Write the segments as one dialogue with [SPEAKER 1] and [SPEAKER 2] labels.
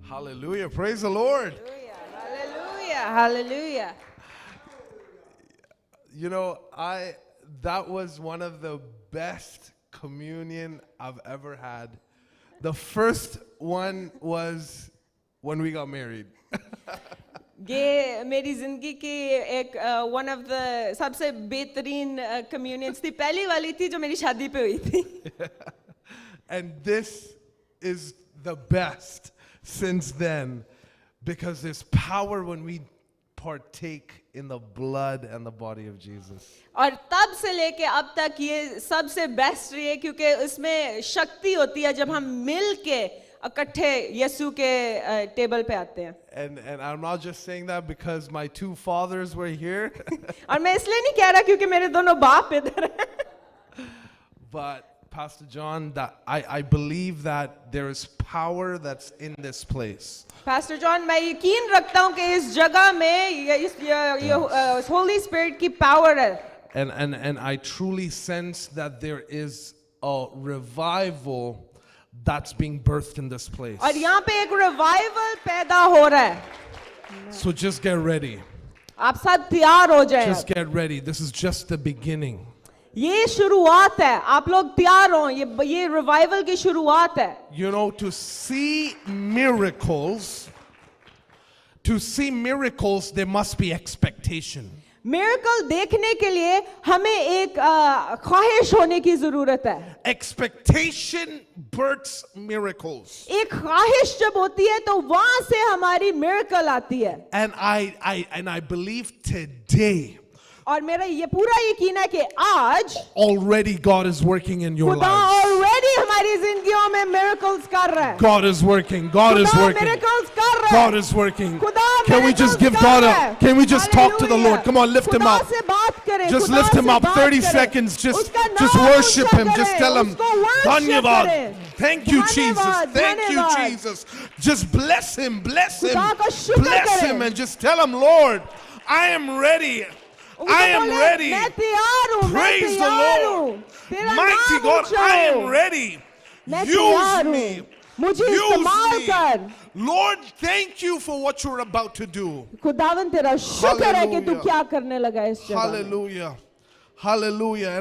[SPEAKER 1] Hallelujah. Praise the Lord.
[SPEAKER 2] Hallelujah. Hallelujah.
[SPEAKER 1] You know, that was one of the best communion I've ever had. The first one was when we got married.
[SPEAKER 2] ये मेरी जिंदगी की एक one of the सबसे बेहतरीन communions थी. पहली वाली थी जो मेरी शादी पे हुई थी.
[SPEAKER 1] And this is the best since then because there's power when we partake in the blood and the body of Jesus.
[SPEAKER 2] और तब से लेके अब तक ये सबसे बेस्ट रही है क्योंकि उसमें शक्ति होती है जब हम मिल के इकट्ठे यीशु के टेबल पे आते हैं.
[SPEAKER 1] And I'm not just saying that because my two fathers were here,
[SPEAKER 2] और मैं इसलिए नहीं कह रहा क्योंकि मेरे दोनों बाप इधर हैं.
[SPEAKER 1] but Pastor John, that I believe that there is power that's in this place.
[SPEAKER 2] Pastor John, मैं यकीन रखता हूँ कि इस जगह में ये Holy Spirit की power है.
[SPEAKER 1] And I truly sense that there is a revival that's being birthed in this place.
[SPEAKER 2] और यहाँ पे एक revival पैदा हो रहा है.
[SPEAKER 1] So just get ready.
[SPEAKER 2] आप सब तैयार हो जाएं.
[SPEAKER 1] Just get ready. This is just the beginning.
[SPEAKER 2] ये शुरुआत है. आप लोग तैयार हो. ये revival की शुरुआत है.
[SPEAKER 1] You know, to see miracles, there must be expectation.
[SPEAKER 2] Miracle देखने के लिए हमें एक ख्वाहिश होने की जरूरत है.
[SPEAKER 1] Expectation births miracles.
[SPEAKER 2] एक ख्वाहिश जब होती है तो वहां से हमारी miracle आती है.
[SPEAKER 1] And I believe today,
[SPEAKER 2] और मेरा ये पूरा यकीन है कि आज
[SPEAKER 1] already God is working in your
[SPEAKER 2] खुदा
[SPEAKER 1] lives.
[SPEAKER 2] already हमारी जिंदगियों में miracles कर रहा है.
[SPEAKER 1] God is working. God is
[SPEAKER 2] खुदा
[SPEAKER 1] working.
[SPEAKER 2] miracles कर रहा है.
[SPEAKER 1] God is working.
[SPEAKER 2] खुदा
[SPEAKER 1] Can we just
[SPEAKER 2] miracles
[SPEAKER 1] give
[SPEAKER 2] कर
[SPEAKER 1] God
[SPEAKER 2] रहा
[SPEAKER 1] a,
[SPEAKER 2] है.
[SPEAKER 1] can we just talk to the
[SPEAKER 2] Hallelujah.
[SPEAKER 1] Lord? Come on, lift him
[SPEAKER 2] खुदा
[SPEAKER 1] up.
[SPEAKER 2] से बात करें.
[SPEAKER 1] Just
[SPEAKER 2] खुदा
[SPEAKER 1] lift him
[SPEAKER 2] से
[SPEAKER 1] up
[SPEAKER 2] बात
[SPEAKER 1] 30
[SPEAKER 2] करें.
[SPEAKER 1] seconds. Just
[SPEAKER 2] उसका नाम
[SPEAKER 1] worship
[SPEAKER 2] ऊंचा
[SPEAKER 1] him. Just
[SPEAKER 2] करें.
[SPEAKER 1] tell him,
[SPEAKER 2] उसको worship
[SPEAKER 1] Dhanyavad.
[SPEAKER 2] करें.
[SPEAKER 1] Thank you, Jesus.
[SPEAKER 2] धन्यवाद,
[SPEAKER 1] Thank you,
[SPEAKER 2] धन्यवाद.
[SPEAKER 1] Jesus. Just bless him. Bless him.
[SPEAKER 2] खुदा का शुक्र
[SPEAKER 1] Bless
[SPEAKER 2] करें.
[SPEAKER 1] him and just tell him, Lord, I am ready.
[SPEAKER 2] उनको
[SPEAKER 1] I am
[SPEAKER 2] बोले,
[SPEAKER 1] ready.
[SPEAKER 2] मैं तैयार हूँ. मैं
[SPEAKER 1] Praise the
[SPEAKER 2] तैयार
[SPEAKER 1] Lord.
[SPEAKER 2] हूँ. तेरा
[SPEAKER 1] Mighty
[SPEAKER 2] नाम
[SPEAKER 1] God,
[SPEAKER 2] ऊंचा
[SPEAKER 1] I
[SPEAKER 2] हो.
[SPEAKER 1] am ready.
[SPEAKER 2] मैं
[SPEAKER 1] Use
[SPEAKER 2] तैयार
[SPEAKER 1] me.
[SPEAKER 2] हूँ. मुझे
[SPEAKER 1] Use
[SPEAKER 2] इस्तेमाल
[SPEAKER 1] me.
[SPEAKER 2] कर.
[SPEAKER 1] Lord, thank you for what you're about to do.
[SPEAKER 2] खुदावन तेरा शुक्र है कि तू
[SPEAKER 1] Hallelujah.
[SPEAKER 2] क्या करने लगा इस जगह में.
[SPEAKER 1] Hallelujah. Hallelujah.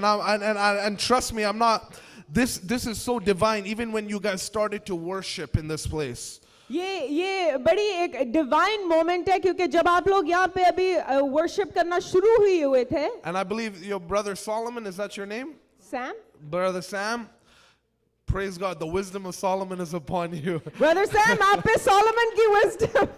[SPEAKER 1] And trust me, I'm not this is so divine even when you guys started to worship in this place.
[SPEAKER 2] ये बड़ी एक डिवाइन मोमेंट है क्योंकि जब आप लोग यहाँ पे अभी वर्शिप करना शुरू ही हुए थे.
[SPEAKER 1] And I believe your brother Solomon, is that your name?
[SPEAKER 2] Sam?
[SPEAKER 1] Brother Sam? Praise God, the wisdom of Solomon is upon you.
[SPEAKER 2] Brother Sam, आप पे सोलोमन की wisdom.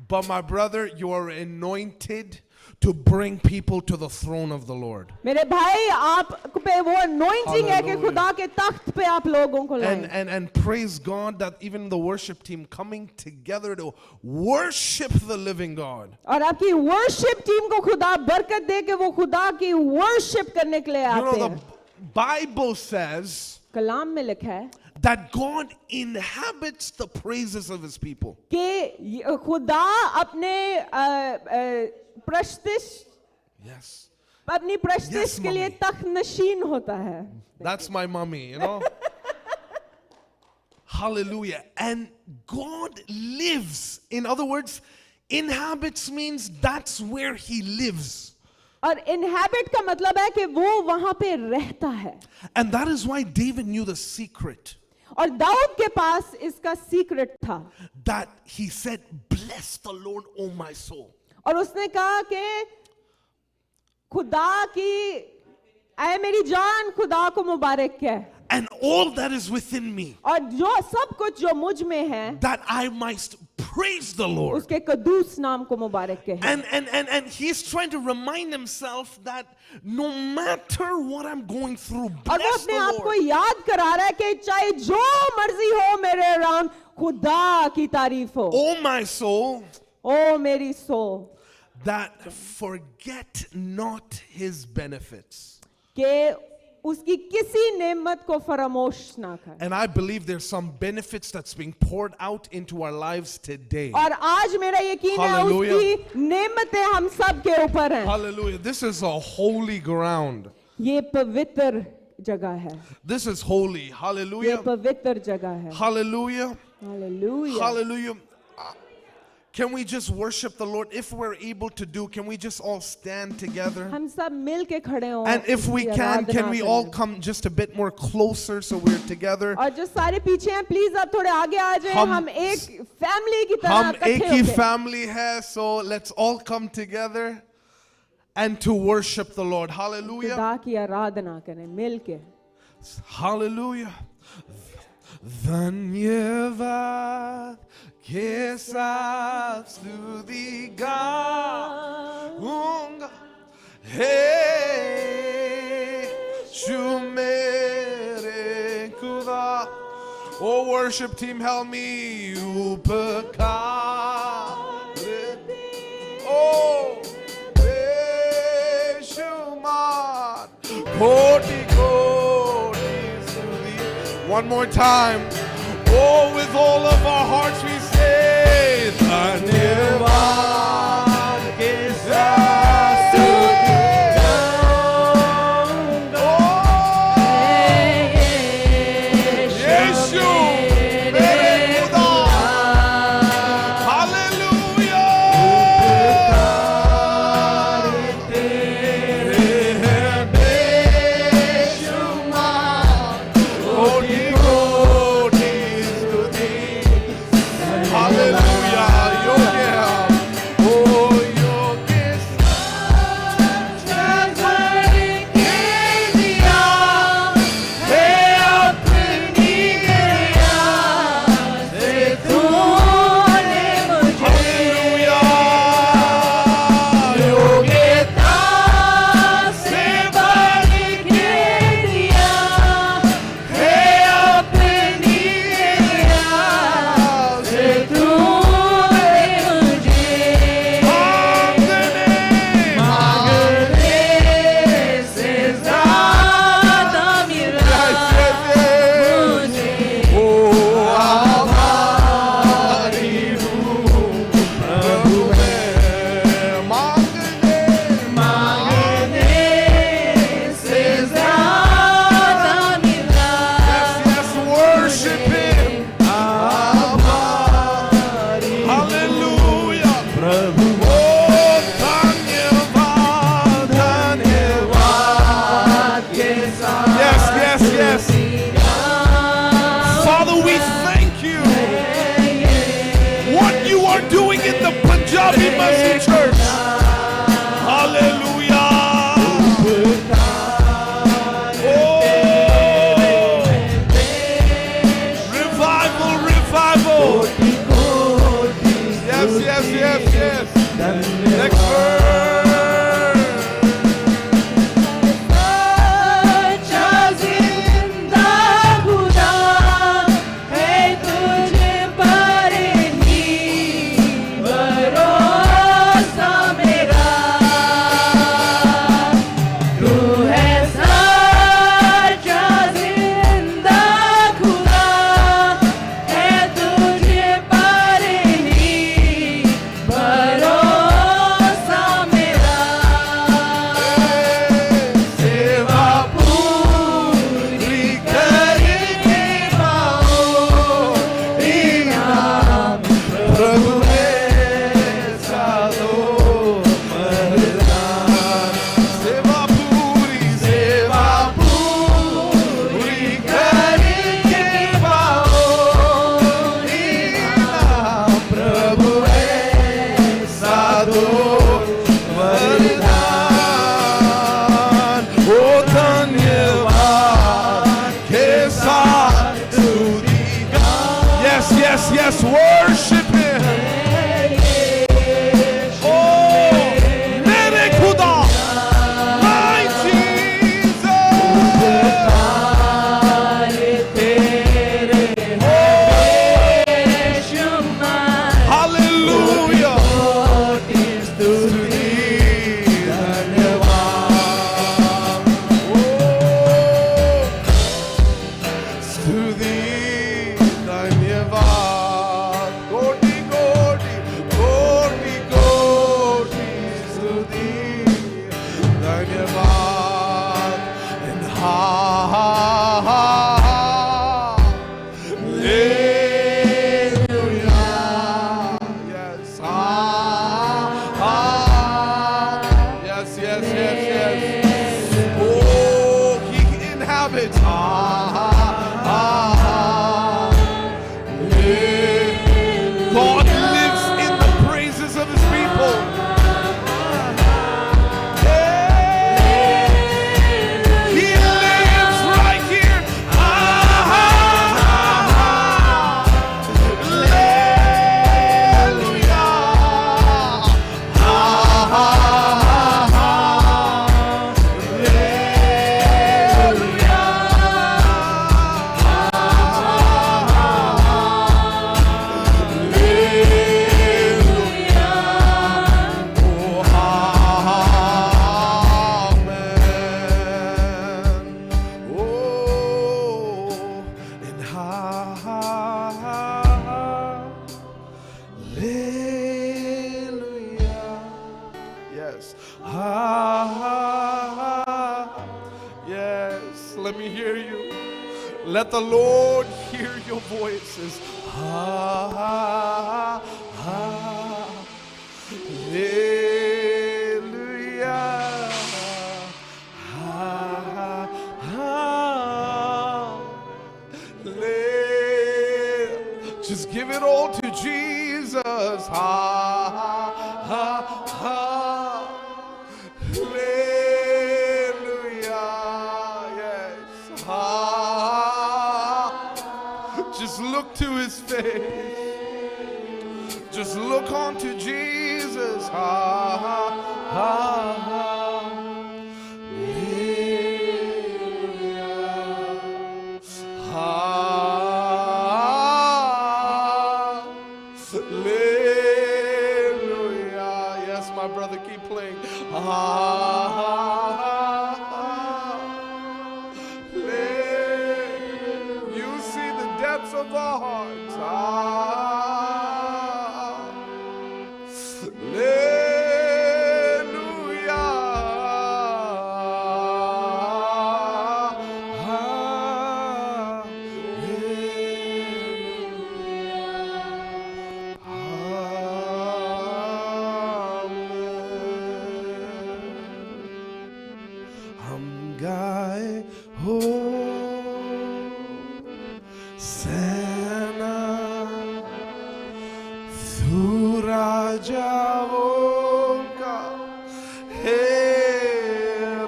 [SPEAKER 1] But my brother, you are anointed to bring people to the throne of the Lord.
[SPEAKER 2] मेरे भाई आप पे वो anointing है कि
[SPEAKER 1] Hallelujah.
[SPEAKER 2] खुदा के तख्त पे आप लोगों को लाएं.
[SPEAKER 1] And praise God that even the worship team coming together to worship the living God.
[SPEAKER 2] और आपकी worship team को खुदा बरकत दे कि वो खुदा की worship करने के लिए
[SPEAKER 1] You
[SPEAKER 2] आते
[SPEAKER 1] know,
[SPEAKER 2] हैं.
[SPEAKER 1] the Bible says
[SPEAKER 2] कलाम में लिखा है
[SPEAKER 1] that God inhabits the praises of his people.
[SPEAKER 2] कि खुदा अपने प्रस्तिश
[SPEAKER 1] Yes.
[SPEAKER 2] अपनी प्रस्तिश
[SPEAKER 1] Yes,
[SPEAKER 2] के लिए
[SPEAKER 1] mommy.
[SPEAKER 2] तख्त नशीन होता है.
[SPEAKER 1] That's my mommy, you know. Hallelujah. And God lives. In other words, inhabits means that's where he lives.
[SPEAKER 2] और inhabit का मतलब है कि वो वहां पे रहता है.
[SPEAKER 1] And that is why David knew the secret.
[SPEAKER 2] और दाऊद के पास इसका सीक्रेट था.
[SPEAKER 1] That he said, bless the Lord, O my soul.
[SPEAKER 2] और उसने कहा कि खुदा की ऐ मेरी जान खुदा को मुबारक कह.
[SPEAKER 1] And all that is within me,
[SPEAKER 2] और जो सब कुछ जो मुझ में है
[SPEAKER 1] that I might praise the Lord.
[SPEAKER 2] उसके कदूस नाम को मुबारक कहे.
[SPEAKER 1] And he's trying to remind himself that no matter what I'm going through,
[SPEAKER 2] और वो
[SPEAKER 1] bless
[SPEAKER 2] अपने आप
[SPEAKER 1] the
[SPEAKER 2] को
[SPEAKER 1] Lord.
[SPEAKER 2] याद करा रहा है कि चाहे जो मर्जी हो मेरे अराउंड खुदा की तारीफ हो.
[SPEAKER 1] O my soul,
[SPEAKER 2] ओ मेरी सो
[SPEAKER 1] that forget not his benefits.
[SPEAKER 2] कि उसकी किसी नेमत को फरामोश ना कर.
[SPEAKER 1] And I believe there's some benefits that's being poured out into our lives today.
[SPEAKER 2] और आज मेरा यकीन है
[SPEAKER 1] Hallelujah.
[SPEAKER 2] उसकी नेमतें हम सब के ऊपर हैं.
[SPEAKER 1] Hallelujah. This is a holy ground.
[SPEAKER 2] ये पवित्र जगह है.
[SPEAKER 1] This is holy.
[SPEAKER 2] ये
[SPEAKER 1] Hallelujah.
[SPEAKER 2] पवित्र जगह है.
[SPEAKER 1] Hallelujah.
[SPEAKER 2] Hallelujah.
[SPEAKER 1] Hallelujah. Can we just worship the Lord? If we're able to do, can we just all stand together?
[SPEAKER 2] हम सब मिल के खड़े हों
[SPEAKER 1] And if we
[SPEAKER 2] उसकी
[SPEAKER 1] can
[SPEAKER 2] आराधना
[SPEAKER 1] we all
[SPEAKER 2] करें।
[SPEAKER 1] come just a bit more closer so we're together?
[SPEAKER 2] और जो सारे पीछे हैं प्लीज आप थोड़े आगे आ जाएं हम एक फैमिली की तरह
[SPEAKER 1] हम एक
[SPEAKER 2] इकट्ठे
[SPEAKER 1] ही
[SPEAKER 2] होके
[SPEAKER 1] family है, so let's all come together and to worship the Lord. Hallelujah.
[SPEAKER 2] खुदा की आराधना करें मिल के।
[SPEAKER 1] Hallelujah. धन्यवाद के साथ स्तुति गाऊंगा, हे यीशु मेरे खुदा। Oh, worship team, help me. उपकार oh, बेशुमार कोटि कोटि स्तुति। One more time. Oh, with all of our hearts we say, धन्यवाद के साथ स्तुति गाऊंगा, यीशु मेरे खुदा। हालेलुया। तेरे हैं बेशुमार कोटि कोटि स्तुति। Hallelujah. योग्य है। ओ योग्य Punjabi Mercy Church. Hallelujah. Oh, revival, revival. Yes, yes, yes, yes. Next verse. Yes. Ah, yes. Let me hear you. Let the Lord hear your voices. Ah, hallelujah. Just give it all to Jesus. Hallelujah. Yes. Just look to his face. Just look onto Jesus. Hallelujah. Yes, my brother, keep playing. You see the depths of our hearts. हम गाए हो सेना तू राजाओं का हे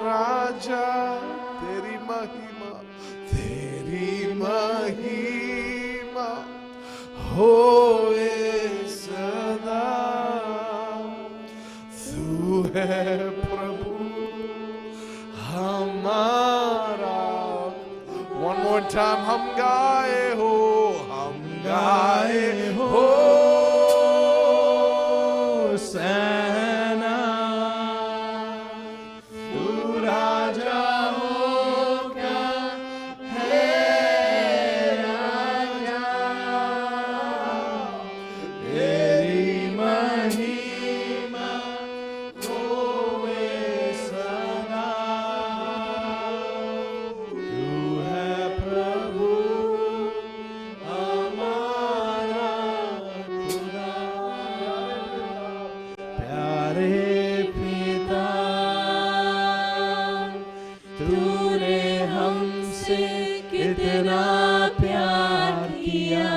[SPEAKER 1] राजा तेरी महिमा होए सदा तू है प्रभु हमारा. One more time. हम गाए हो सेना तू राजाओं का है राजा तेरी महिमा होए सदा तू है प्रभु हमारा खुदा. प्यारे पिता तूने हमसे कितना प्यार किया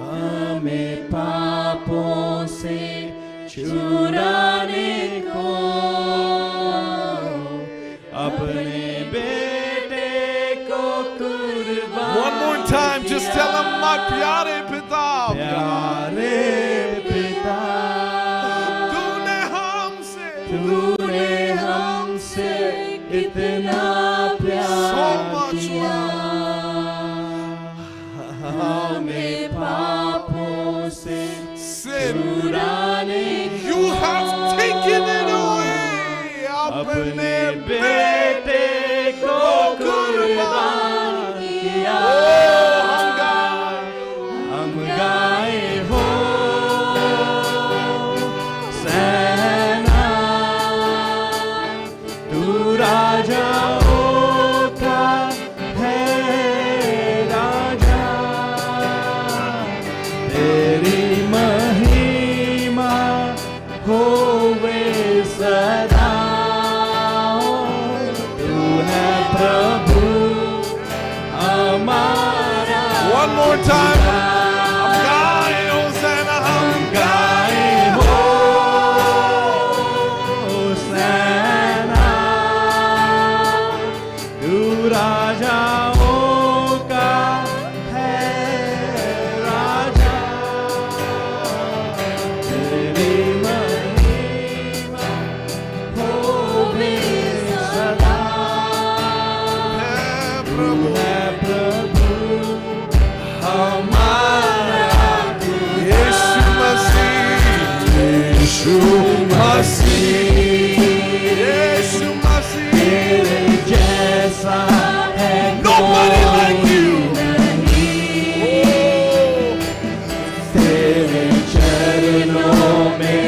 [SPEAKER 1] हमें पापों से छुड़ाने को अपने बेटे को कुर्बान. One more time, just tell him, my प्यारे पिता, प्यारे पिता तूने हमसे इतना प्यार किया हमें पापों से छुड़ाने को You have taken it away. अपने बेटे को कुर्बान किया. हम गाए हो सेना तू राजाओं का है राजा तेरी महिमा होवे सदा तू है प्रभु हमारा. One more time. हम गाए हो सेना हम गाए हो सेना तू राजाओं का है राजा तेरी महिमा होवे सदा तू है प्रभु हमारा. यीशु मसीह तेरे जैसा है Nobody like you. तेरे चरणों में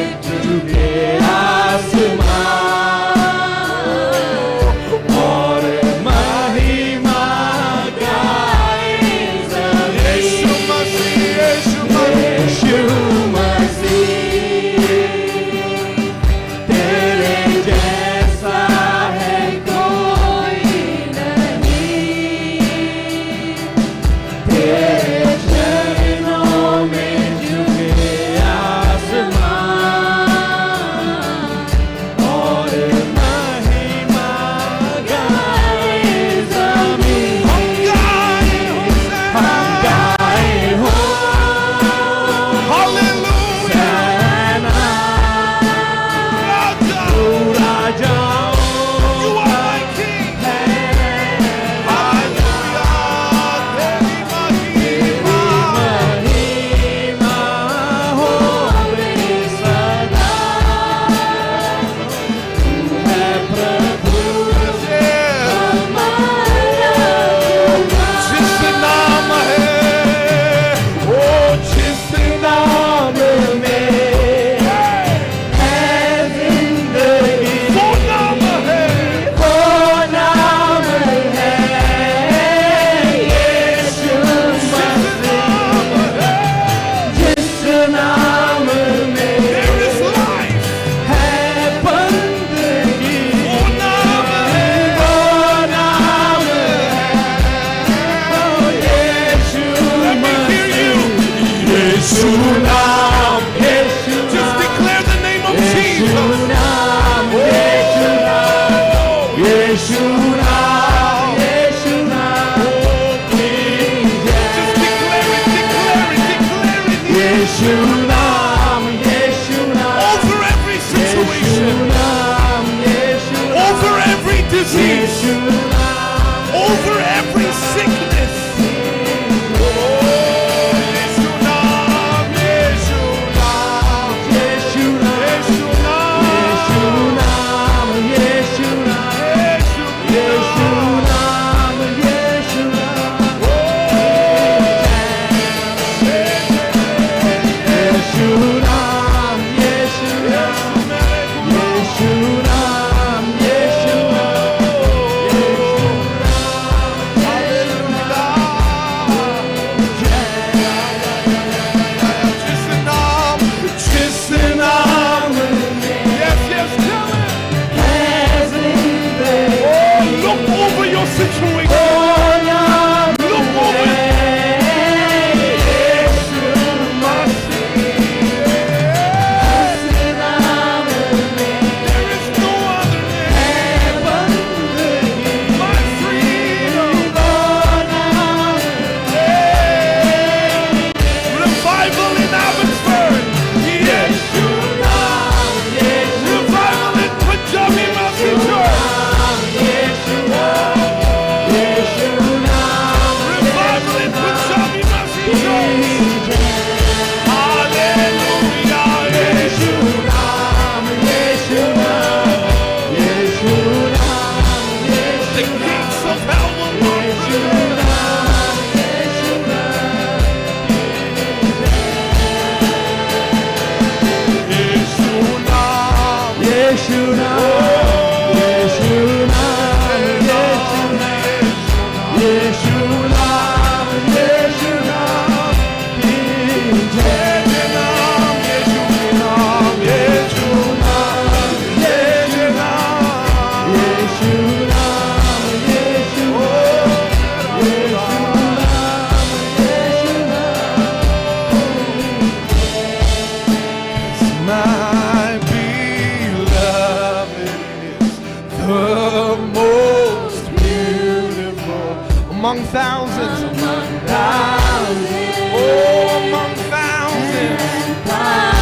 [SPEAKER 1] among thousands. Among thousands. Oh, among thousands. My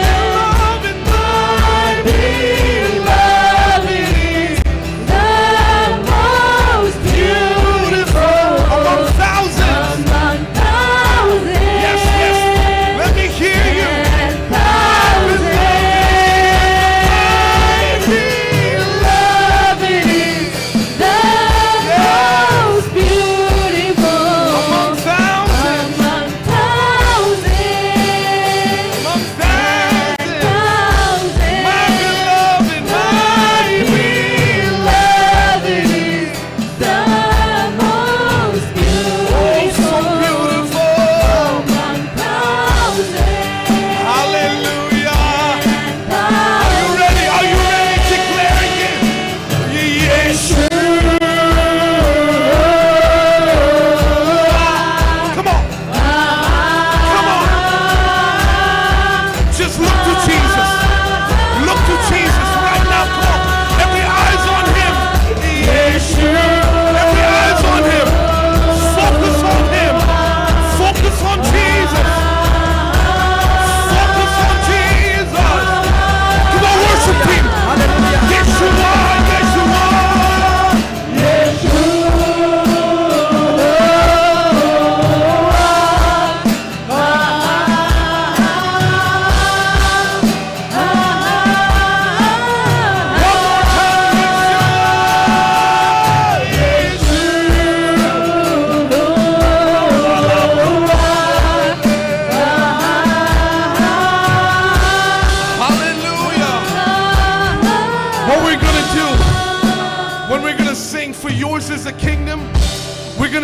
[SPEAKER 1] beloved, my beloved is the most beautiful among thousands.
[SPEAKER 3] Among thousands.
[SPEAKER 1] Yes, yes. Let me hear you.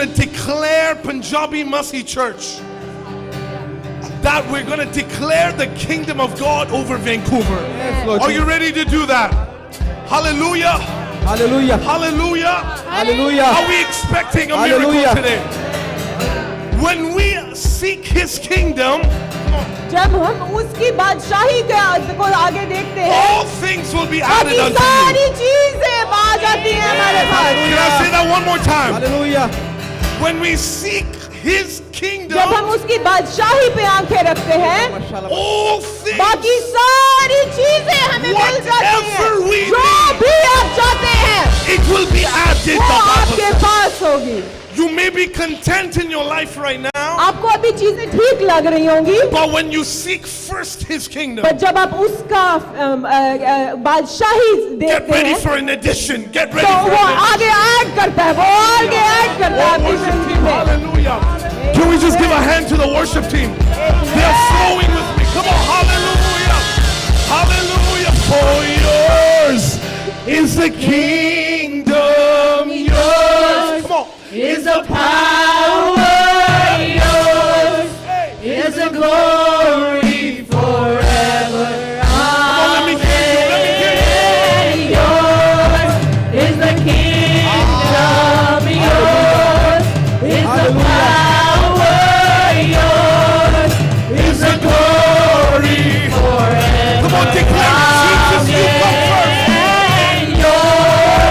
[SPEAKER 1] to declare Punjabi Masi Church that we're going to declare the kingdom of God over Vancouver.
[SPEAKER 4] Lord
[SPEAKER 1] Are you ready to do that? Hallelujah.
[SPEAKER 4] Hallelujah.
[SPEAKER 1] Hallelujah.
[SPEAKER 4] Hallelujah.
[SPEAKER 1] Are we expecting a
[SPEAKER 4] Hallelujah.
[SPEAKER 1] miracle today? When we seek his kingdom,
[SPEAKER 2] जब हम उसकी बादशाही को आगे देखते हैं
[SPEAKER 1] all things will be added
[SPEAKER 2] बाकी
[SPEAKER 1] unto you.
[SPEAKER 2] सारी चीजें आ जाती हैं हमारे पास
[SPEAKER 1] Can I say that one more time?
[SPEAKER 4] Hallelujah.
[SPEAKER 1] When we seek his
[SPEAKER 2] जब
[SPEAKER 1] kingdom,
[SPEAKER 2] हम उसकी बादशाही पे आंखें रखते हैं
[SPEAKER 1] all things
[SPEAKER 2] बाकी सारी चीजें हमें मिल जाती हैं
[SPEAKER 1] Whatever we
[SPEAKER 2] जो
[SPEAKER 1] need.
[SPEAKER 2] भी आप चाहते हैं
[SPEAKER 1] it will be added.
[SPEAKER 2] वो
[SPEAKER 1] The Bible
[SPEAKER 2] आपके
[SPEAKER 1] says.
[SPEAKER 2] पास होगी
[SPEAKER 1] You may be content in your life right now,
[SPEAKER 2] आपको अभी चीजें ठीक लग रही होंगी
[SPEAKER 1] but when you seek first his kingdom,
[SPEAKER 2] पर जब आप उसका बादशाही
[SPEAKER 1] get
[SPEAKER 2] देखते
[SPEAKER 1] ready
[SPEAKER 2] हैं
[SPEAKER 1] for an addition. Get ready
[SPEAKER 2] तो
[SPEAKER 1] for
[SPEAKER 2] वो
[SPEAKER 1] an addition.
[SPEAKER 2] आगे ऐड करता है वो आगे ऐड करता है
[SPEAKER 1] Oh,
[SPEAKER 2] आपकी
[SPEAKER 1] worship
[SPEAKER 2] जिंदगी
[SPEAKER 1] team,
[SPEAKER 2] में
[SPEAKER 1] hallelujah. Can we just give a hand to the worship team? They're flowing with me. Come on, hallelujah. Hallelujah. For yours is the kingdom. Yours. Come on.
[SPEAKER 3] Is the power yours? Is the glory forever?
[SPEAKER 1] Come on, let me hear you. Let me hear you.
[SPEAKER 3] Yours is the kingdom. Yours is the power. Yours
[SPEAKER 1] Is the glory.
[SPEAKER 3] forever.
[SPEAKER 1] Come on, declare it. Jesus, you come first.
[SPEAKER 3] And yours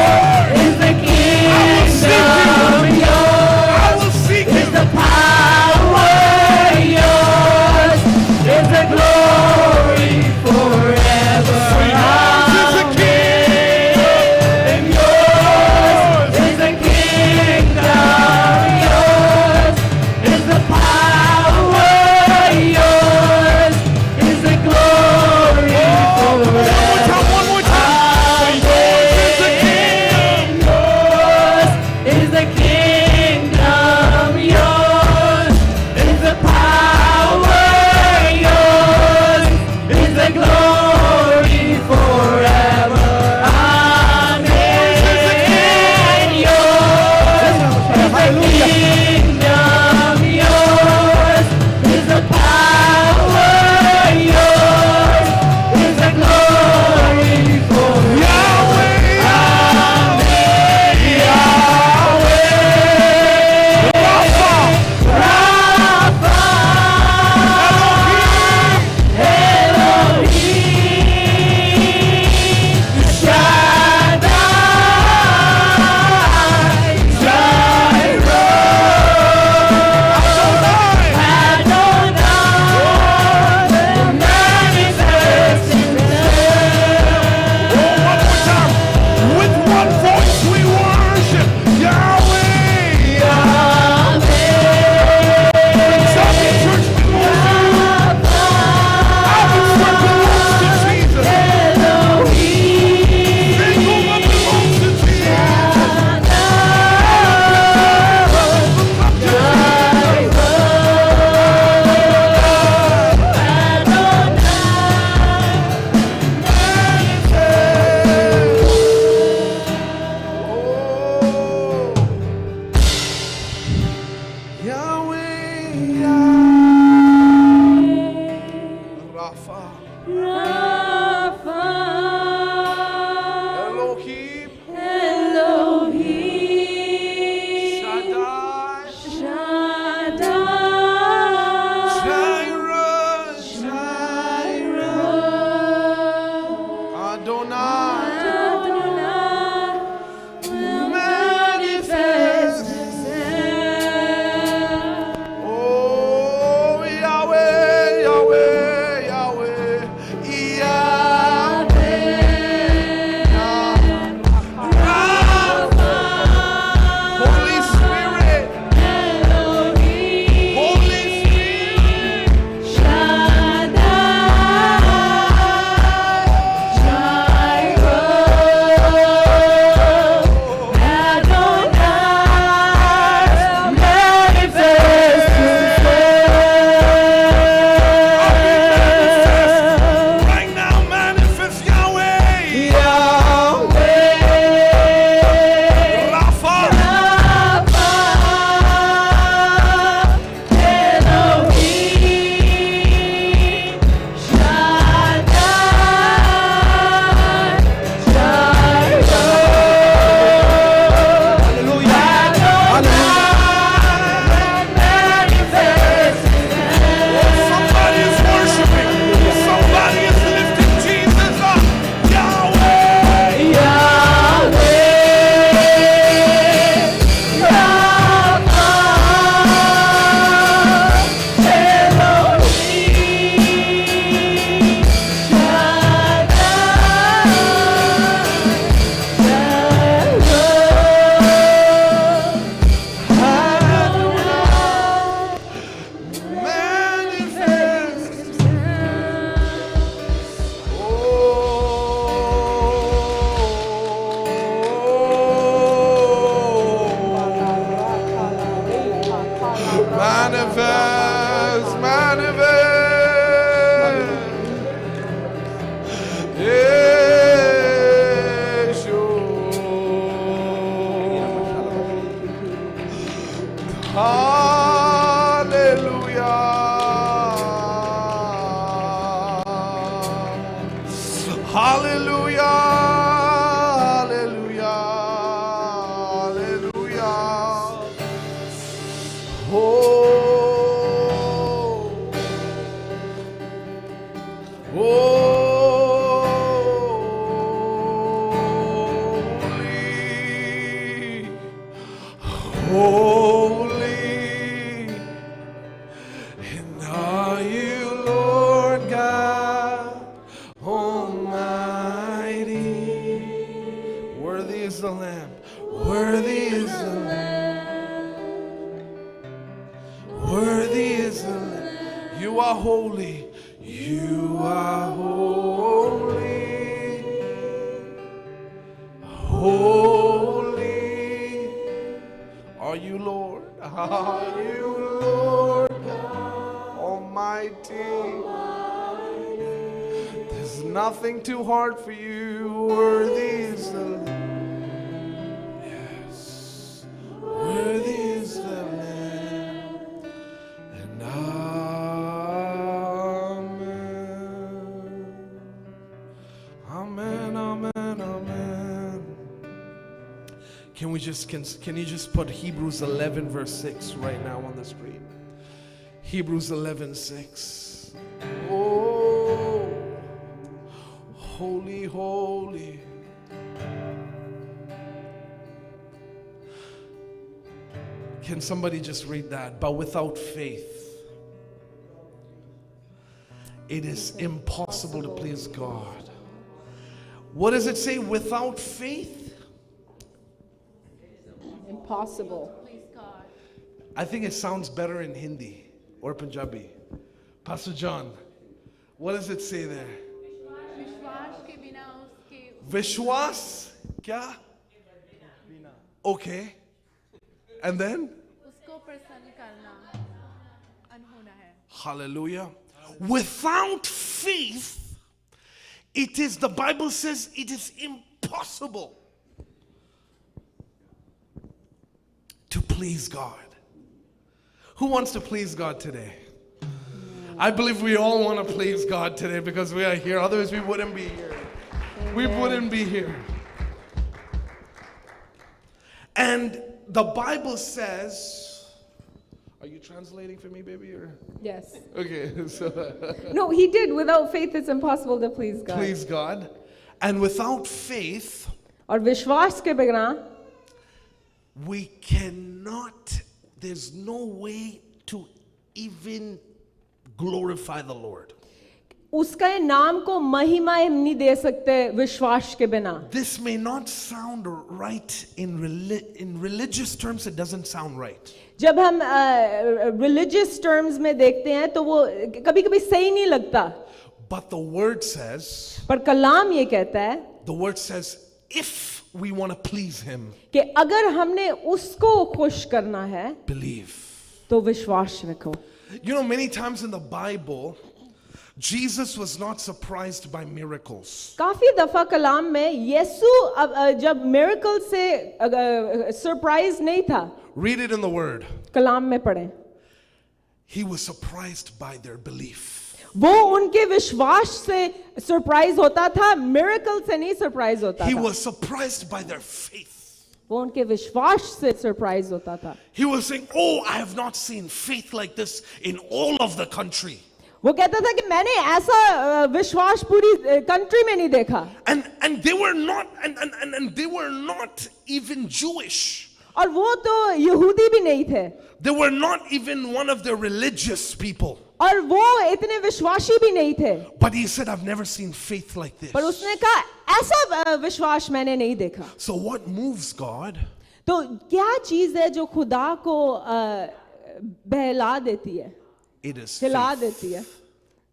[SPEAKER 1] Hallelujah, hallelujah, hallelujah. Holy and are you, Lord God Almighty. Worthy is the Lamb. Worthy is the Lamb. Worthy is the Lamb. You are holy. You are holy. Holy are you, Lord. Are you, Lord God Almighty. There's nothing too hard for you. Worthy is the Lamb. Yes. Worthy is the Lamb. And amen. Amen, amen, amen. Can you just put Hebrews 11 verse 6 right now on the screen? Hebrews 11:6. Oh, holy, holy. Can somebody just read that? But without faith, it is impossible to please God. What does it say? Without faith?
[SPEAKER 2] Impossible.
[SPEAKER 1] I think it sounds better in Hindi or Punjabi. Pastor John, what does it say there?
[SPEAKER 4] विश्वास के बिना उसके
[SPEAKER 1] Vishwas? Kya? Okay. And then?
[SPEAKER 4] उसको प्रसन्न करना अनहोना है.
[SPEAKER 1] Hallelujah. Without faith, it is, the Bible says, it is impossible to please God. Who wants to please God today? I believe we all want to please God today because we are here. Otherwise, we wouldn't be here. We wouldn't be here. And the Bible says, are you translating for me, baby? Or?
[SPEAKER 2] Yes.
[SPEAKER 1] Okay, so
[SPEAKER 2] No, he did. Without faith, it's impossible to please God.
[SPEAKER 1] please God. And without faith,
[SPEAKER 2] और विश्वास के बिना
[SPEAKER 1] we cannot, there's no way to even glorify the Lord.
[SPEAKER 2] उसका नाम को महिमा हम नहीं दे सकते विश्वास के बिना.
[SPEAKER 1] This may not sound right in religious terms, it doesn't sound right.
[SPEAKER 2] जब हम रिलीजियस टर्म्स में देखते हैं तो वो कभी-कभी सही नहीं लगता.
[SPEAKER 1] But the word says,
[SPEAKER 2] पर कलाम ये कहता है
[SPEAKER 1] the word says, if we want to please him,
[SPEAKER 2] कि अगर हमने उसको खुश करना है
[SPEAKER 1] believe.
[SPEAKER 2] तो विश्वास रखो.
[SPEAKER 1] You know, many times in the Bible, Jesus was not surprised by miracles.
[SPEAKER 2] काफी दफा कलाम में यीशु जब मिरेकल से सरप्राइज नहीं था.
[SPEAKER 1] Read it in the word.
[SPEAKER 2] कलाम में पढ़ें.
[SPEAKER 1] He was surprised by their belief.
[SPEAKER 2] वो उनके विश्वास से सरप्राइज होता था, मिरेकल से नहीं सरप्राइज होता
[SPEAKER 1] He
[SPEAKER 2] था.
[SPEAKER 1] was surprised by their faith.
[SPEAKER 2] वो उनके विश्वास से सरप्राइज होता था.
[SPEAKER 1] He was saying, oh, I have not seen faith like this in all of the country.
[SPEAKER 2] वो कहता था कि मैंने ऐसा विश्वास पूरी कंट्री में नहीं देखा.
[SPEAKER 1] And they were not, and they were not even Jewish.
[SPEAKER 2] और वो तो यहूदी भी नहीं थे.
[SPEAKER 1] They were not even one of the religious people.
[SPEAKER 2] और वो इतने विश्वासी भी नहीं थे.
[SPEAKER 1] But he said, I've never seen faith like this.
[SPEAKER 2] पर उसने कहा ऐसा विश्वास मैंने नहीं देखा.
[SPEAKER 1] So what moves God?
[SPEAKER 2] तो क्या चीज है जो खुदा को बहला देती है,
[SPEAKER 1] It is
[SPEAKER 2] हिला
[SPEAKER 1] faith.
[SPEAKER 2] देती है?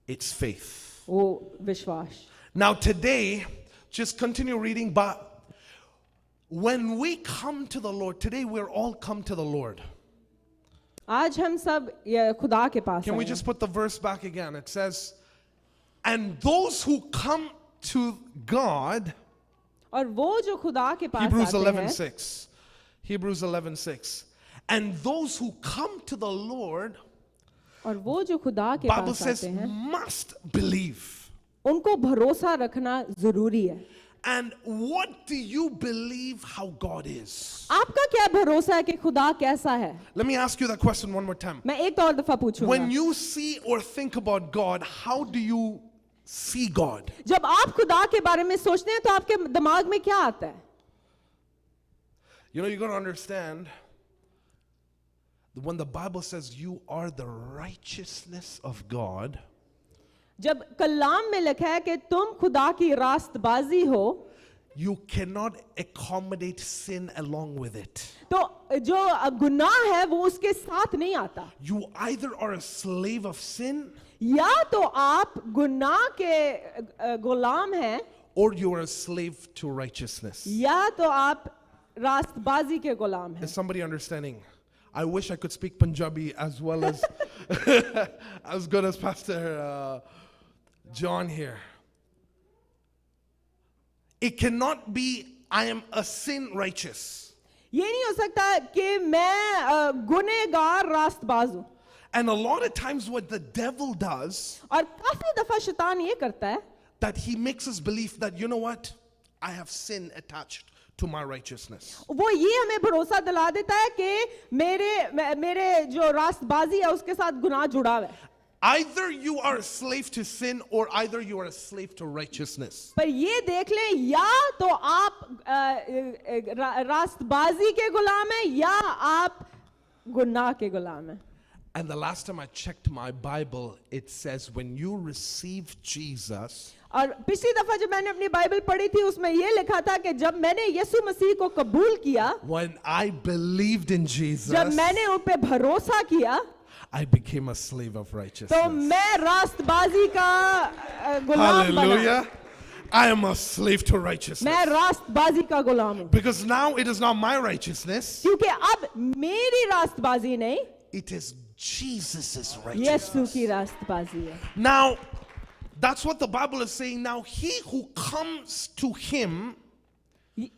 [SPEAKER 1] It's faith.
[SPEAKER 2] वो विश्वास.
[SPEAKER 1] Now today, just continue reading, but when we come to the Lord, today we're all come to the Lord.
[SPEAKER 2] आज हम सब ये खुदा के पास
[SPEAKER 1] Can we
[SPEAKER 2] आए
[SPEAKER 1] just
[SPEAKER 2] हैं.
[SPEAKER 1] put the verse back again? It says, and those who come to God,
[SPEAKER 2] और वो जो खुदा के पास
[SPEAKER 1] Hebrews
[SPEAKER 2] आते हैं,
[SPEAKER 1] 11:6. Hebrews 11:6. And those who come to the Lord,
[SPEAKER 2] और वो जो खुदा के
[SPEAKER 1] Bible
[SPEAKER 2] पास
[SPEAKER 1] says,
[SPEAKER 2] आते हैं,
[SPEAKER 1] must believe.
[SPEAKER 2] उनको भरोसा रखना जरूरी है.
[SPEAKER 1] And what do you believe how God is?
[SPEAKER 2] आपका क्या भरोसा है कि खुदा कैसा है?
[SPEAKER 1] Let me ask you that question one more time.
[SPEAKER 2] मैं एक और दफा पूछूंगा.
[SPEAKER 1] When you see or think about God, how do you see God?
[SPEAKER 2] जब आप खुदा के बारे में सोचते हैं तो आपके दिमाग में क्या आता है?
[SPEAKER 1] You know, you got to understand that when the Bible says you are the righteousness of God,
[SPEAKER 2] जब कलाम में लिखा है कि तुम खुदा की रास्तबाजी हो,
[SPEAKER 1] you cannot accommodate sin along with it.
[SPEAKER 2] तो जो गुनाह है वो उसके साथ नहीं आता.
[SPEAKER 1] You either are a slave of sin
[SPEAKER 2] या तो आप गुनाह के गुलाम हैं,
[SPEAKER 1] or you are a slave to righteousness.
[SPEAKER 2] या तो आप रास्तबाजी के गुलाम हैं.
[SPEAKER 1] Is somebody understanding? I wish I could speak Punjabi as well as as good as Pastor John here. It cannot be I am a sin righteous.
[SPEAKER 2] ये नहीं हो सकता कि मैं गुनहगार रास्तबाज हूं.
[SPEAKER 1] And a lot of times what the devil does,
[SPEAKER 2] और काफी दफा शैतान ये करता है
[SPEAKER 1] that he makes us believe that, you know what, I have sin attached to my righteousness.
[SPEAKER 2] वो ये हमें भरोसा दिला देता है कि मेरे जो रास्तबाजी है उसके साथ गुनाह जुड़ा हुआ है.
[SPEAKER 1] Either you are a slave to sin or either you are a slave to righteousness.
[SPEAKER 2] पर ये देख लें, या तो आप रास्तबाजी के गुलाम हैं या आप गुनाह के गुलाम हैं.
[SPEAKER 1] And the last time I checked my Bible, it says when you receive Jesus,
[SPEAKER 2] और पिछली दफा जब मैंने अपनी बाइबल पढ़ी थी उसमें ये लिखा था कि जब मैंने यीशु मसीह को कबूल किया,
[SPEAKER 1] when I believed in Jesus,
[SPEAKER 2] जब मैंने उन पे भरोसा किया,
[SPEAKER 1] I became a slave of righteousness.
[SPEAKER 2] तो मैं रास्तबाजी का गुलाम बना.
[SPEAKER 1] Hallelujah. I am a slave to righteousness.
[SPEAKER 2] मैं रास्तबाजी का गुलाम हूँ.
[SPEAKER 1] Because now it is not my righteousness,
[SPEAKER 2] क्योंकि अब मेरी रास्तबाजी नहीं,
[SPEAKER 1] it is Jesus'
[SPEAKER 2] Yeshu
[SPEAKER 1] righteousness.
[SPEAKER 2] की रास्तबाजी है.
[SPEAKER 1] Now, that's what the Bible is saying. Now, he who comes to him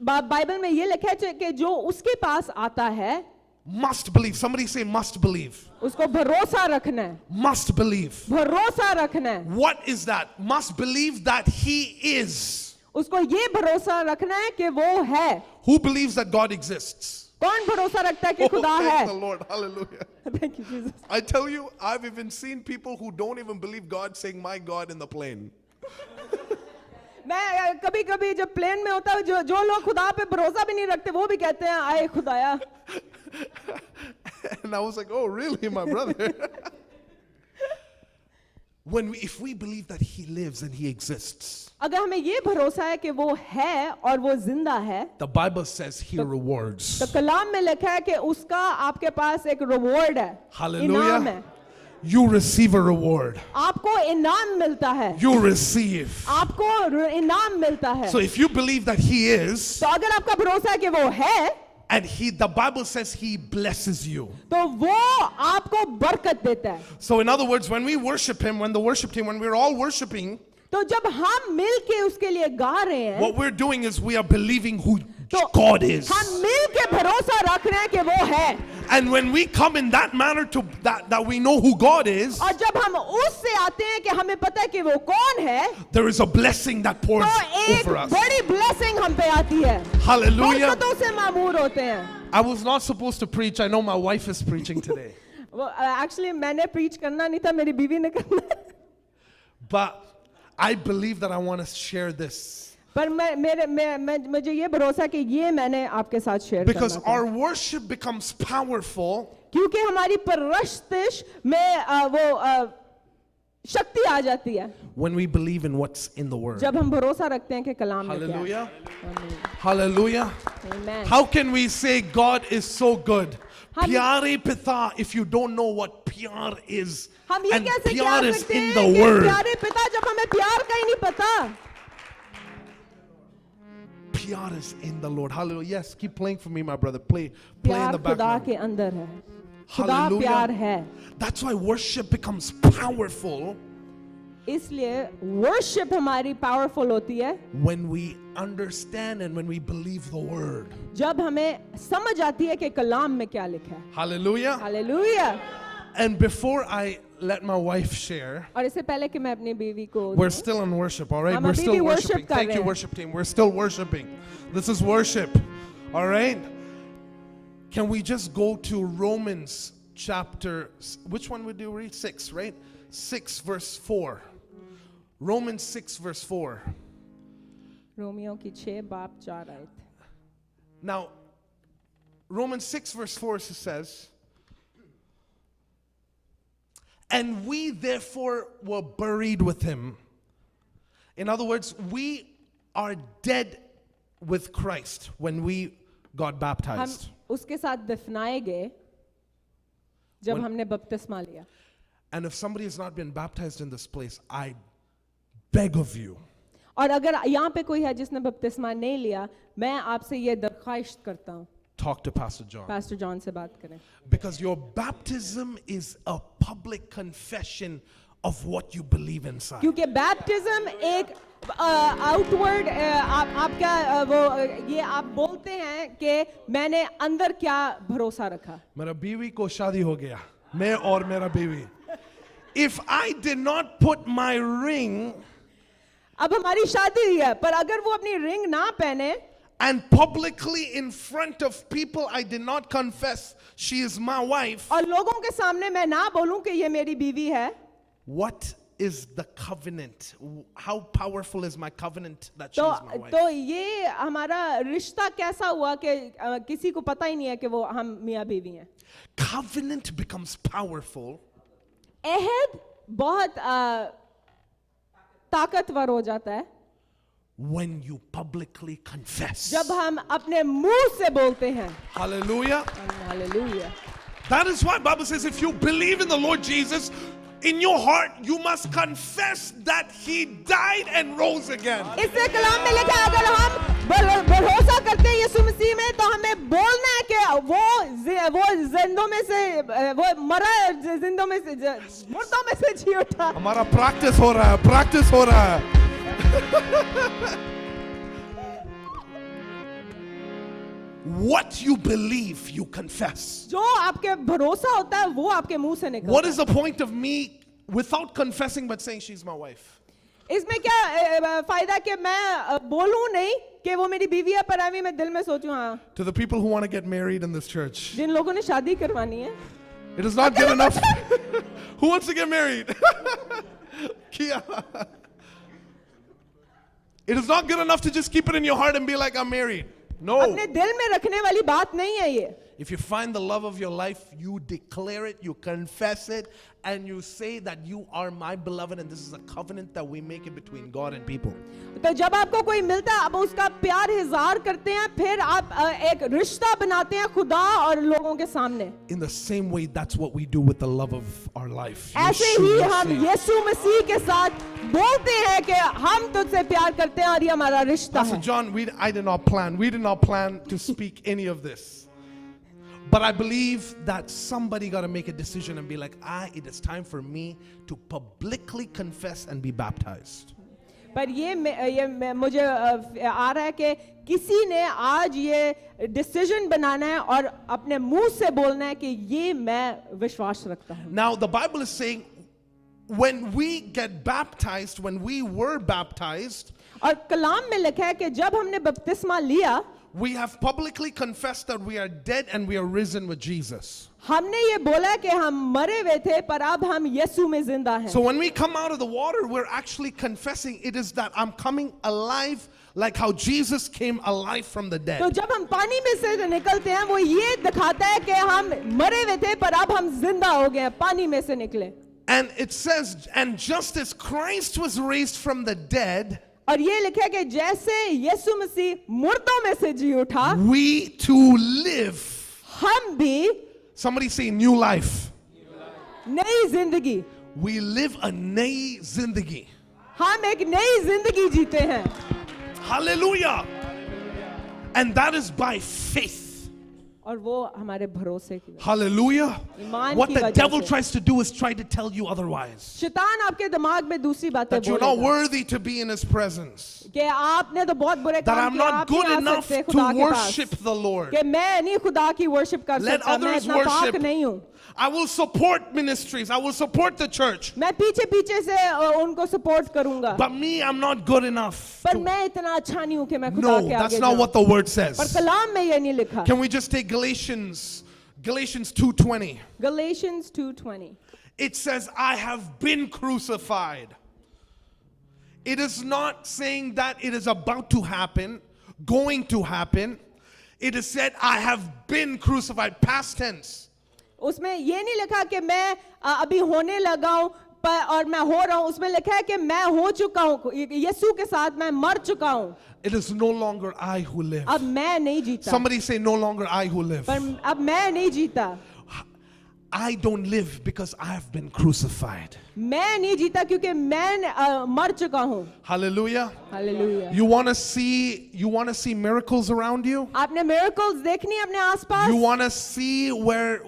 [SPEAKER 2] Bible में ये लिखा है कि जो उसके पास आता है
[SPEAKER 1] must believe. Somebody say must believe.
[SPEAKER 2] उसको भरोसा रखना है.
[SPEAKER 1] Must believe.
[SPEAKER 2] भरोसा रखना है.
[SPEAKER 1] What is that? Must believe that he is.
[SPEAKER 2] उसको ये भरोसा रखना है कि वो है.
[SPEAKER 1] Who believes that God exists?
[SPEAKER 2] कौन भरोसा रखता है कि खुदा
[SPEAKER 1] Oh, thank the
[SPEAKER 2] है?
[SPEAKER 1] Lord. Hallelujah.
[SPEAKER 2] Thank you, Jesus.
[SPEAKER 1] I tell you, I've even seen people who don't even believe God saying my God in the plane.
[SPEAKER 2] मैं कभी कभी जब प्लेन में होता हूँ, जो लोग खुदा पे भरोसा भी नहीं रखते वो भी कहते हैं आए खुदाया.
[SPEAKER 1] And I was like, oh, really, my brother? If we believe that he lives and he exists,
[SPEAKER 2] अगर हमें ये भरोसा है कि वो है और वो जिंदा है,
[SPEAKER 1] the Bible says he rewards.
[SPEAKER 2] तो कलाम में लिखा है कि उसका आपके पास एक रिवॉर्ड है. इनाम
[SPEAKER 1] Hallelujah.
[SPEAKER 2] है.
[SPEAKER 1] You receive a reward.
[SPEAKER 2] आपको इनाम मिलता है.
[SPEAKER 1] You receive.
[SPEAKER 2] आपको इनाम मिलता है.
[SPEAKER 1] So if you believe that he is,
[SPEAKER 2] तो अगर आपका भरोसा है कि वो है,
[SPEAKER 1] and the Bible says he blesses you.
[SPEAKER 2] तो वो आपको बरकत देता है.
[SPEAKER 1] So in other words, when we worship him, when the worship team, when we're all worshiping,
[SPEAKER 2] तो जब हम मिल के उसके लिए गा रहे हैं,
[SPEAKER 1] what we're doing is we are believing who
[SPEAKER 2] तो
[SPEAKER 1] God is.
[SPEAKER 2] हम मिल के भरोसा रख रहे हैं कि वो है.
[SPEAKER 1] And when we come in that manner to that we know who God is,
[SPEAKER 2] और जब हम उससे आते हैं कि हमें पता है कि वो कौन है,
[SPEAKER 1] there is a blessing that pours
[SPEAKER 2] तो एक
[SPEAKER 1] over us.
[SPEAKER 2] बड़ी ब्लेसिंग हम पे आती है.
[SPEAKER 1] Hallelujah.
[SPEAKER 2] बरकतों से मामूर होते हैं.
[SPEAKER 1] I was not supposed to preach. I know my wife is preaching today.
[SPEAKER 2] वो एक्चुअली मैंने प्रीच करना नहीं था, मेरी बीवी ने करना.
[SPEAKER 1] But I believe that I want to share this.
[SPEAKER 2] पर मुझे ये भरोसा कि ये मैंने आपके साथ शेयर
[SPEAKER 1] Because
[SPEAKER 2] करना था.
[SPEAKER 1] our worship becomes powerful
[SPEAKER 2] क्योंकि हमारी परस्तिश में वो शक्ति आ जाती है
[SPEAKER 1] when we believe in what's in the Word.
[SPEAKER 2] जब हम भरोसा रखते हैं कि कलाम में क्या है.
[SPEAKER 1] Hallelujah.
[SPEAKER 2] Amen.
[SPEAKER 1] Hallelujah.
[SPEAKER 2] Amen.
[SPEAKER 1] How can we say God is so good?
[SPEAKER 2] हम-
[SPEAKER 1] Pyare Pitha, if you don't know what pyar is.
[SPEAKER 2] हम ये
[SPEAKER 1] And
[SPEAKER 2] कैसे
[SPEAKER 1] pyar
[SPEAKER 2] कह
[SPEAKER 1] is
[SPEAKER 2] सकते
[SPEAKER 1] in
[SPEAKER 2] हैं
[SPEAKER 1] the
[SPEAKER 2] कि
[SPEAKER 1] Word.
[SPEAKER 2] प्यारे पिता जब हमें प्यार का ही नहीं पता.
[SPEAKER 1] Pyar is in the Lord. Hallelujah. Yes, keep playing for me, my brother. Play in
[SPEAKER 2] प्यार
[SPEAKER 1] the
[SPEAKER 2] खुदा
[SPEAKER 1] background.
[SPEAKER 2] के अंदर है. खुदा
[SPEAKER 1] Hallelujah.
[SPEAKER 2] प्यार है.
[SPEAKER 1] That's why worship becomes powerful
[SPEAKER 2] इसलिए वर्शिप हमारी पावरफुल होती है
[SPEAKER 1] when we understand and when we believe the Word.
[SPEAKER 2] जब हमें समझ आती है कि कलाम में क्या लिखा है.
[SPEAKER 1] Hallelujah.
[SPEAKER 2] Hallelujah.
[SPEAKER 1] And before I let my wife share,
[SPEAKER 2] और इससे पहले कि मैं अपनी बीवी को
[SPEAKER 1] we're still in worship, all right?
[SPEAKER 2] हम
[SPEAKER 1] We're
[SPEAKER 2] अभी
[SPEAKER 1] still
[SPEAKER 2] भी worship
[SPEAKER 1] worshiping.
[SPEAKER 2] कर
[SPEAKER 1] Thank
[SPEAKER 2] रहे
[SPEAKER 1] you,
[SPEAKER 2] हैं।
[SPEAKER 1] worship team. We're still worshiping. This is worship, all right? Can we just go to Romans chapter, which one would you read? 6, right? 6 verse 4. Romans 6 verse 4.
[SPEAKER 2] Romeo की 6 बाप 4 आयत।
[SPEAKER 1] Now, Romans 6 verse 4 says, and we therefore were buried with him. In other words, we are dead with Christ when we got
[SPEAKER 2] हम
[SPEAKER 1] baptized.
[SPEAKER 2] उसके साथ दफनाए गए जब
[SPEAKER 1] When-
[SPEAKER 2] हमने बपतिस्मा लिया।
[SPEAKER 1] And if somebody has not been baptized in this place, I beg of you,
[SPEAKER 2] और अगर यहाँ पे कोई है जिसने बपतिस्मा नहीं लिया, मैं आपसे ये दरख्वास्त करता हूँ,
[SPEAKER 1] talk to Pastor John.
[SPEAKER 2] Pastor John से बात करें,
[SPEAKER 1] Because your baptism is a public confession of what you believe inside.
[SPEAKER 2] क्योंकि बैप्टिज्म एक आउटवर्ड आपका वो ये आप बोलते हैं कि मैंने अंदर क्या भरोसा रखा।
[SPEAKER 1] मेरा बीवी को शादी हो गया, मैं और मेरा बीवी. If I did not put my ring
[SPEAKER 2] अब हमारी शादी हुई है, पर अगर वो अपनी रिंग ना पहने
[SPEAKER 1] and publicly in front of people I did not confess she is my wife,
[SPEAKER 2] और लोगों के सामने मैं ना बोलूं कि ये मेरी बीवी है,
[SPEAKER 1] what is the covenant? How powerful is my covenant that she
[SPEAKER 2] तो
[SPEAKER 1] is my wife?
[SPEAKER 2] तो ये हमारा रिश्ता कैसा हुआ कि किसी को पता ही नहीं है कि वो हम मियाँ बीवी हैं।
[SPEAKER 1] Covenant becomes powerful
[SPEAKER 2] अहद बहुत ताकतवर हो जाता है
[SPEAKER 1] when you publicly confess.
[SPEAKER 2] जब हम अपने मुंह से बोलते हैं।
[SPEAKER 1] Hallelujah.
[SPEAKER 2] Hallelujah.
[SPEAKER 1] That is why Bible says if you believe in the Lord Jesus, in your heart you must confess that he died and rose again.
[SPEAKER 2] इससे कलाम में लिखा है अगर हम भरोसा करते हैं यीशु मसीह में तो हमें बोलना है कि वो जिंदों में से वो मरा जिंदों में से मुर्दों में से जी उठा।
[SPEAKER 1] हमारा practice हो रहा है, practice हो रहा है. What you believe, you confess.
[SPEAKER 2] जो आपके भरोसा होता है वो आपके मुंह से निकलता है।
[SPEAKER 1] What is the point of me without confessing but saying she's my wife?
[SPEAKER 2] इसमें क्या फायदा कि मैं बोलूं नहीं कि वो मेरी बीवी है, पर अभी मैं दिल में सोचूं हाँ
[SPEAKER 1] To the people who want to get married in this church,
[SPEAKER 2] जिन लोगों ने शादी करवानी है,
[SPEAKER 1] it is not good enough. Who wants to get married? Kia. It is not good enough to just keep it in your heart and be like, I'm married. No.
[SPEAKER 2] अपने दिल में रखने वाली बात नहीं है ये।
[SPEAKER 1] If you find the love of your life, you declare it, you confess it, and you say that you are my beloved, and this is a covenant that we make it between God and people.
[SPEAKER 2] तो जब आपको कोई मिलता है आप उसका प्यार इज़हार करते हैं, फिर आप एक रिश्ता बनाते हैं खुदा और लोगों के सामने।
[SPEAKER 1] In the same way, that's what we do with the love of our life.
[SPEAKER 2] ऐसे ही हम यीशु मसीह के साथ बोलते हैं कि हम तुझसे प्यार करते हैं और ये हमारा रिश्ता
[SPEAKER 1] Pastor
[SPEAKER 2] है।
[SPEAKER 1] John, we did not plan to speak any of this. But I believe that somebody got to make a decision and be like, it is time for me to publicly confess and be baptized.
[SPEAKER 2] पर ये मुझे आ रहा है कि किसी ने आज ये डिसीजन बनाना है और अपने मुंह से बोलना है कि ये मैं विश्वास रखता हूँ।
[SPEAKER 1] Now, the Bible is saying, when we get baptized, when we were baptized,
[SPEAKER 2] और कलाम में लिखा है कि जब हमने बपतिस्मा लिया,
[SPEAKER 1] we have publicly confessed that we are dead and we are risen with Jesus.
[SPEAKER 2] हमने ये बोला कि हम मरे हुए थे पर अब हम यीशु में जिंदा हैं।
[SPEAKER 1] So when we come out of the water, we're actually confessing it is that I'm coming alive like how Jesus came alive from the
[SPEAKER 2] तो
[SPEAKER 1] dead.
[SPEAKER 2] जब हम पानी में से निकलते हैं वो ये दिखाता है कि हम मरे हुए थे पर अब हम जिंदा हो गए हैं, पानी में से निकले।
[SPEAKER 1] And it says, and just as Christ was raised from the dead,
[SPEAKER 2] और ये लिखा है कि जैसे यीशु मसीह मुर्दों में से जी उठा,
[SPEAKER 1] we too live.
[SPEAKER 2] हम भी
[SPEAKER 1] Somebody say new life.
[SPEAKER 2] नई जिंदगी,
[SPEAKER 1] We live a नई जिंदगी.
[SPEAKER 2] हम एक नई जिंदगी जीते हैं।
[SPEAKER 1] Hallelujah. And that is by faith.
[SPEAKER 2] और वो हमारे भरोसे की वजह।
[SPEAKER 1] Hallelujah.
[SPEAKER 2] ईमान
[SPEAKER 1] What
[SPEAKER 2] की
[SPEAKER 1] the
[SPEAKER 2] वजह
[SPEAKER 1] devil
[SPEAKER 2] से।
[SPEAKER 1] tries to do is try to tell you otherwise.
[SPEAKER 2] शैतान आपके दिमाग में दूसरी बातें
[SPEAKER 1] That you're not
[SPEAKER 2] बोलेगा
[SPEAKER 1] worthy to be in his presence.
[SPEAKER 2] कि आपने तो बहुत बुरे
[SPEAKER 1] That
[SPEAKER 2] काम
[SPEAKER 1] I'm
[SPEAKER 2] किए,
[SPEAKER 1] not
[SPEAKER 2] आप
[SPEAKER 1] good
[SPEAKER 2] नहीं आ
[SPEAKER 1] enough
[SPEAKER 2] सकते
[SPEAKER 1] to
[SPEAKER 2] खुदा के पास।
[SPEAKER 1] worship the Lord.
[SPEAKER 2] कि मैं नहीं खुदा की वर्शिप कर
[SPEAKER 1] Let
[SPEAKER 2] सकता, मैं
[SPEAKER 1] others
[SPEAKER 2] इतना पाक
[SPEAKER 1] worship.
[SPEAKER 2] नहीं हूँ।
[SPEAKER 1] I will support ministries. I will support the church.
[SPEAKER 2] मैं पीछे पीछे से उनको सपोर्ट करूंगा,
[SPEAKER 1] But me, I'm not good enough.
[SPEAKER 2] पर मैं इतना अच्छा नहीं हूँ कि मैं खुदा
[SPEAKER 1] No,
[SPEAKER 2] के
[SPEAKER 1] that's
[SPEAKER 2] आगे
[SPEAKER 1] not
[SPEAKER 2] जाऊं।
[SPEAKER 1] what the word
[SPEAKER 2] पर
[SPEAKER 1] says.
[SPEAKER 2] कलाम में ये नहीं लिखा।
[SPEAKER 1] Can we just take Galatians 2:20?
[SPEAKER 2] Galatians 2:20
[SPEAKER 1] It says, I have been crucified. It is not saying that it is about to happen, going to happen. It is said, I have been crucified, past tense.
[SPEAKER 2] उसमें ये नहीं लिखा कि मैं अभी होने लगा हूँ और मैं हो रहा हूँ, उसमें लिखा है कि मैं हो चुका हूँ, यीशु के साथ मैं मर चुका हूँ।
[SPEAKER 1] It is no longer I who live.
[SPEAKER 2] अब मैं नहीं जीता,
[SPEAKER 1] Somebody say, no longer I who live.
[SPEAKER 2] पर अब मैं नहीं जीता,
[SPEAKER 1] I don't live because I have been crucified.
[SPEAKER 2] मैं नहीं जीता क्योंकि मैं मर चुका हूँ।
[SPEAKER 1] Hallelujah.
[SPEAKER 2] Hallelujah.
[SPEAKER 1] You want to see miracles around you?
[SPEAKER 2] आपने miracles देखनी है अपने आसपास?
[SPEAKER 1] You want to see where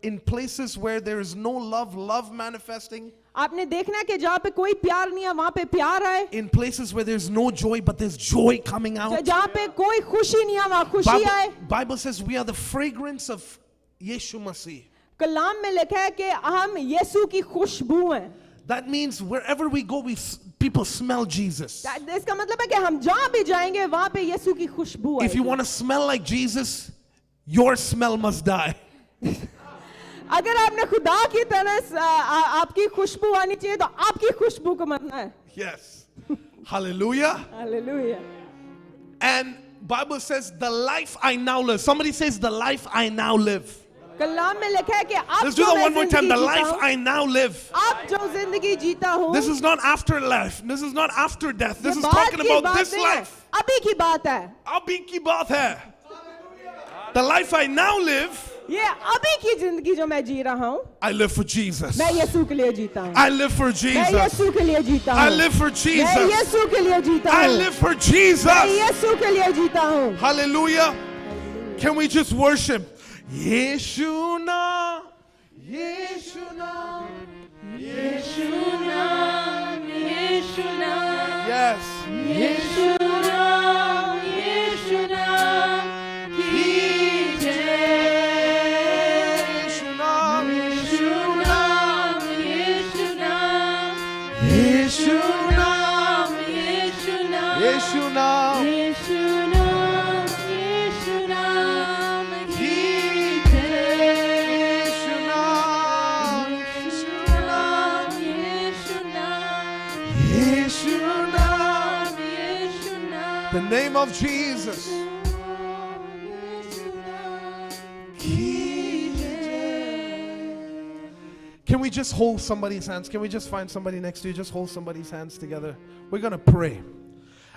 [SPEAKER 1] in places where there is no love manifesting?
[SPEAKER 2] आपने देखना है कि जहाँ पे कोई प्यार नहीं है वहाँ पे प्यार आए,
[SPEAKER 1] In places where there's no joy but there's joy coming out?
[SPEAKER 2] जहाँ पे कोई खुशी नहीं है वहाँ खुशी आए।
[SPEAKER 1] Bible says we are the fragrance of Yeshu Masih.
[SPEAKER 2] कलाम में लिखा है कि हम यीशु की खुशबू हैं।
[SPEAKER 1] That means wherever we go, people smell Jesus.
[SPEAKER 2] इसका मतलब है कि हम जहाँ भी जाएंगे वहाँ पे यीशु की खुशबू
[SPEAKER 1] If you
[SPEAKER 2] आएगी।
[SPEAKER 1] want to smell like Jesus, your smell must die.
[SPEAKER 2] अगर आपने खुदा की तरह आपकी खुशबू आनी चाहिए तो आपकी खुशबू को मरना है।
[SPEAKER 1] Yes. Hallelujah.
[SPEAKER 2] Hallelujah.
[SPEAKER 1] And Bible says the life I now live. Somebody says the life I now live.
[SPEAKER 2] कलाम में लिखा है कि आप
[SPEAKER 1] Let's do
[SPEAKER 2] जो
[SPEAKER 1] that
[SPEAKER 2] मैं
[SPEAKER 1] one more time.
[SPEAKER 2] जिंदगी
[SPEAKER 1] The
[SPEAKER 2] जीता
[SPEAKER 1] life
[SPEAKER 2] हूँ,
[SPEAKER 1] I now live.
[SPEAKER 2] आप जो जिंदगी जीता हूँ,
[SPEAKER 1] This is not after life. This is not after death. This
[SPEAKER 2] ये
[SPEAKER 1] is
[SPEAKER 2] बाद
[SPEAKER 1] talking
[SPEAKER 2] की
[SPEAKER 1] about
[SPEAKER 2] बात
[SPEAKER 1] this
[SPEAKER 2] नहीं है,
[SPEAKER 1] life.
[SPEAKER 2] अभी की बात है।
[SPEAKER 1] Abhi ki baat hai. The life I now live,
[SPEAKER 2] ये अभी की जिंदगी जो मैं जी रहा हूँ,
[SPEAKER 1] I live for Jesus.
[SPEAKER 2] मैं यीशु के लिए जीता हूँ।
[SPEAKER 1] I live for
[SPEAKER 2] मैं
[SPEAKER 1] Jesus.
[SPEAKER 2] यीशु के लिए जीता
[SPEAKER 1] I
[SPEAKER 2] हूँ।
[SPEAKER 1] live for
[SPEAKER 2] मैं
[SPEAKER 1] Jesus.
[SPEAKER 2] यीशु के लिए जीता
[SPEAKER 1] I
[SPEAKER 2] हूँ।
[SPEAKER 1] live for
[SPEAKER 2] मैं
[SPEAKER 1] Jesus.
[SPEAKER 2] यीशु के लिए जीता हूँ।
[SPEAKER 1] Hallelujah. Can we just worship? Yeshu na, Yeshu na,
[SPEAKER 3] यीशु नाम यीशु नाम
[SPEAKER 1] yes.
[SPEAKER 3] यीशु नाम की जय
[SPEAKER 1] Yeshu na,
[SPEAKER 3] यीशु नाम यीशु नाम
[SPEAKER 1] Yeshu na,
[SPEAKER 3] यीशु नाम
[SPEAKER 1] Yeshu na,
[SPEAKER 3] यीशु नाम यीशु नाम की जय
[SPEAKER 1] Yeshu na,
[SPEAKER 3] यीशु नाम यीशु नाम
[SPEAKER 1] Yeshu na.
[SPEAKER 3] यीशु नाम
[SPEAKER 1] The name of Jesus. Can we just hold somebody's hands? Can we just find somebody next to you? Just hold somebody's hands together. We're going to pray.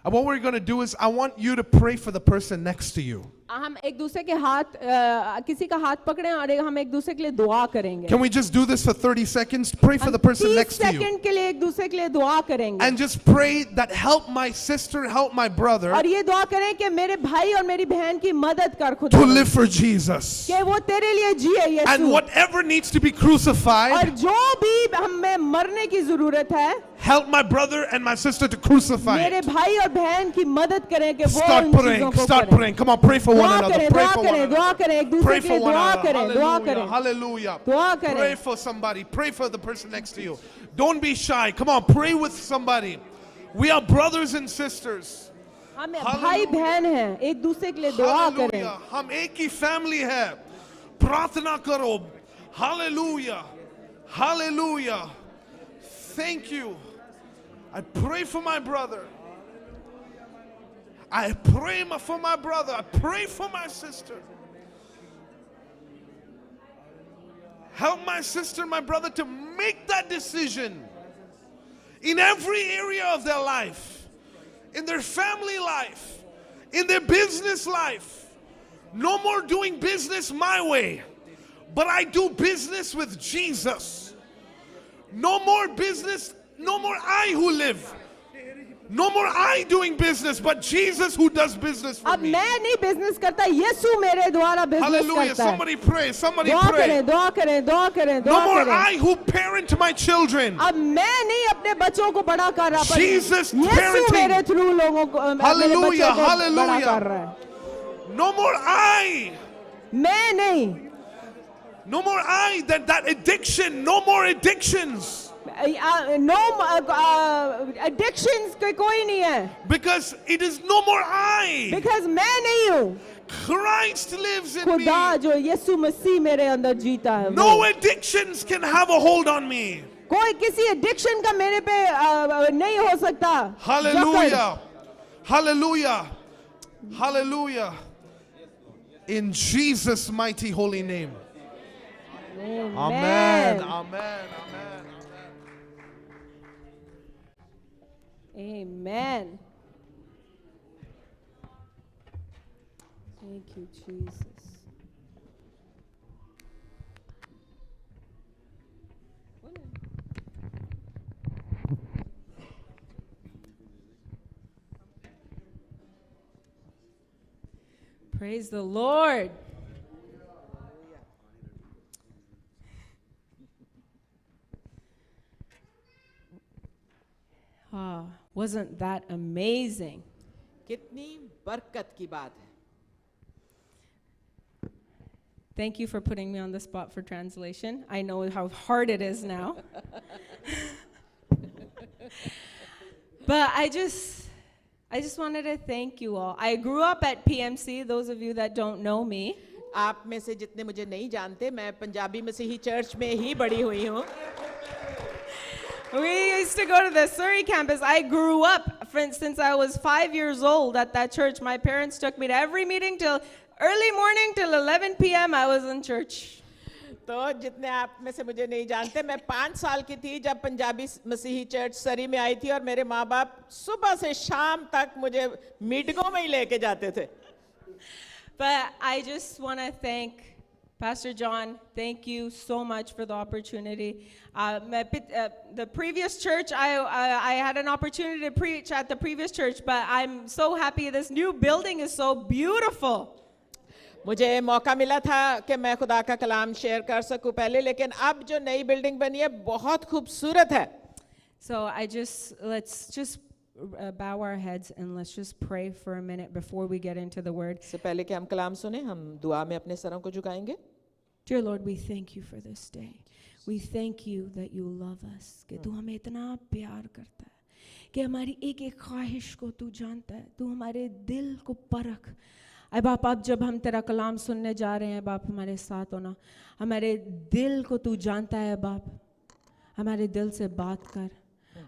[SPEAKER 1] And what we're going to do is, I want you to pray for the person next to you.
[SPEAKER 2] हम एक दूसरे के हाथ किसी का हाथ पकड़ें और हम एक दूसरे के लिए दुआ करेंगे।
[SPEAKER 1] Can we just do this for 30 seconds? Pray for the person
[SPEAKER 2] 30
[SPEAKER 1] next to you.
[SPEAKER 2] Second के लिए एक दूसरे के लिए दुआ करेंगे
[SPEAKER 1] And just pray that help my sister, help my brother
[SPEAKER 2] और ये दुआ करें कि मेरे भाई और मेरी बहन की मदद कर
[SPEAKER 1] to
[SPEAKER 2] खुदा,
[SPEAKER 1] live for Jesus.
[SPEAKER 2] कि वो तेरे लिए जिए
[SPEAKER 1] And
[SPEAKER 2] Yeshu,
[SPEAKER 1] whatever needs to be
[SPEAKER 2] और
[SPEAKER 1] crucified,
[SPEAKER 2] जो भी हमें मरने की जरूरत है,
[SPEAKER 1] help my brother and my sister to crucify
[SPEAKER 2] मेरे
[SPEAKER 1] it.
[SPEAKER 2] भाई और बहन की मदद करें कि वो
[SPEAKER 1] Start
[SPEAKER 2] उन चीजों
[SPEAKER 1] praying.
[SPEAKER 2] को
[SPEAKER 1] Start
[SPEAKER 2] करें।
[SPEAKER 1] praying. Come on, pray for one
[SPEAKER 2] दुआ
[SPEAKER 1] another.
[SPEAKER 2] करें,
[SPEAKER 1] Pray
[SPEAKER 2] दुआ
[SPEAKER 1] for one
[SPEAKER 2] करें,
[SPEAKER 1] another.
[SPEAKER 2] दुआ करें, एक दूसरे
[SPEAKER 1] Pray
[SPEAKER 2] के
[SPEAKER 1] for
[SPEAKER 2] लिए
[SPEAKER 1] one
[SPEAKER 2] दुआ
[SPEAKER 1] another.
[SPEAKER 2] करें, दुआ
[SPEAKER 1] Hallelujah.
[SPEAKER 2] करें,
[SPEAKER 1] Hallelujah.
[SPEAKER 2] दुआ करें।
[SPEAKER 1] Pray for somebody. Pray for the person next to you. Don't be shy. Come on, pray with somebody. We are brothers and sisters.
[SPEAKER 2] हम भाई बहन हैं, एक दूसरे के लिए दुआ करें।
[SPEAKER 1] Hallelujah. हम एक ही family है. प्रार्थना करो. Hallelujah. Hallelujah. Thank you. I pray for my brother. I pray for my brother. I pray for my sister. Help my sister and my brother to make that decision in every area of their life, in their family life, in their business life. No more doing business my way, but I do business with Jesus. No more business, no more I who live. No more I doing business, but Jesus who does business for
[SPEAKER 2] अब
[SPEAKER 1] me.
[SPEAKER 2] मैं नहीं business करता, यीशु मेरे द्वारा business
[SPEAKER 1] Hallelujah.
[SPEAKER 2] करता है।
[SPEAKER 1] Somebody pray. Somebody
[SPEAKER 2] दुआ
[SPEAKER 1] pray.
[SPEAKER 2] करें, दुआ करें, दुआ करें,
[SPEAKER 1] No
[SPEAKER 2] दुआ
[SPEAKER 1] more
[SPEAKER 2] करें।
[SPEAKER 1] I who parent my children.
[SPEAKER 2] अब मैं नहीं अपने बच्चों को बड़ा कर रहा, पर
[SPEAKER 1] Jesus
[SPEAKER 2] यीशु
[SPEAKER 1] parenting.
[SPEAKER 2] मेरे थ्रू लोगों को मेरे
[SPEAKER 1] Hallelujah,
[SPEAKER 2] बच्चों को बड़ा
[SPEAKER 1] hallelujah.
[SPEAKER 2] कर रहा है।
[SPEAKER 1] No more I.
[SPEAKER 2] मैं नहीं,
[SPEAKER 1] No more I, that addiction, no more addictions.
[SPEAKER 2] No addictions कोई नहीं है,
[SPEAKER 1] Because it is no more I.
[SPEAKER 2] Because मैं नहीं हूँ,
[SPEAKER 1] Christ lives in me.
[SPEAKER 2] खुदा जो यीशु मसीह मेरे अंदर जीता है,
[SPEAKER 1] No addictions can have a hold on me.
[SPEAKER 2] कोई किसी एडिक्शन का मेरे पे नहीं हो सकता.
[SPEAKER 1] Hallelujah. Hallelujah. Hallelujah. In Jesus' mighty holy name. Amen.
[SPEAKER 2] Amen.
[SPEAKER 1] Amen.
[SPEAKER 2] Amen. Thank you, Jesus. Praise the Lord. Wasn't that amazing?
[SPEAKER 5] कितनी बरकत की बात है.
[SPEAKER 2] Thank you for putting me on the spot for translation. I know how hard it is now. But I just wanted to thank you all. I grew up at PMC, those of you that don't know me.
[SPEAKER 5] आप में से जितने मुझे नहीं जानते, मैं पंजाबी मसीही church में ही बड़ी हुई हूँ.
[SPEAKER 2] We used to go to the Surrey campus. I grew up since I was 5 years old at that church. My parents took me to every meeting till early morning till 11 p.m. I was in church.
[SPEAKER 5] तो जितने आप में से मुझे नहीं जानते, मैं 5 साल की थी जब पंजाबी मसीही चर्च सरी में आई थी और मेरे माँ बाप सुबह से शाम तक मुझे मीटिंगों में ही लेके जाते थे.
[SPEAKER 2] But I just want to thank Pastor John. Thank you so much for the opportunity. The previous church, I had an opportunity to preach at the previous church, but I'm so happy this new building is so beautiful.
[SPEAKER 5] मुझे मौका मिला था कि मैं खुदा का कलाम share कर सकूं पहले, लेकिन अब जो नई बिल्डिंग बनी है बहुत खूबसूरत है.
[SPEAKER 2] So let's just bow our heads and let's just pray for a minute before we get into the word.
[SPEAKER 5] इससे पहले कि हम कलाम सुने, हम दुआ में अपने सरों को झुकाएंगे.
[SPEAKER 2] Dear Lord, we thank you for this day. We thank you that you love us. कि तू हमें इतना प्यार करता है, कि हमारी एक एक ख्वाहिश को तू जानता है. तू हमारे दिल को परख. अरे बाप, अब जब हम तेरा कलाम सुनने जा रहे हैं, बाप हमारे साथ होना. हमारे दिल को तू जानता है बाप. हमारे दिल से बात कर.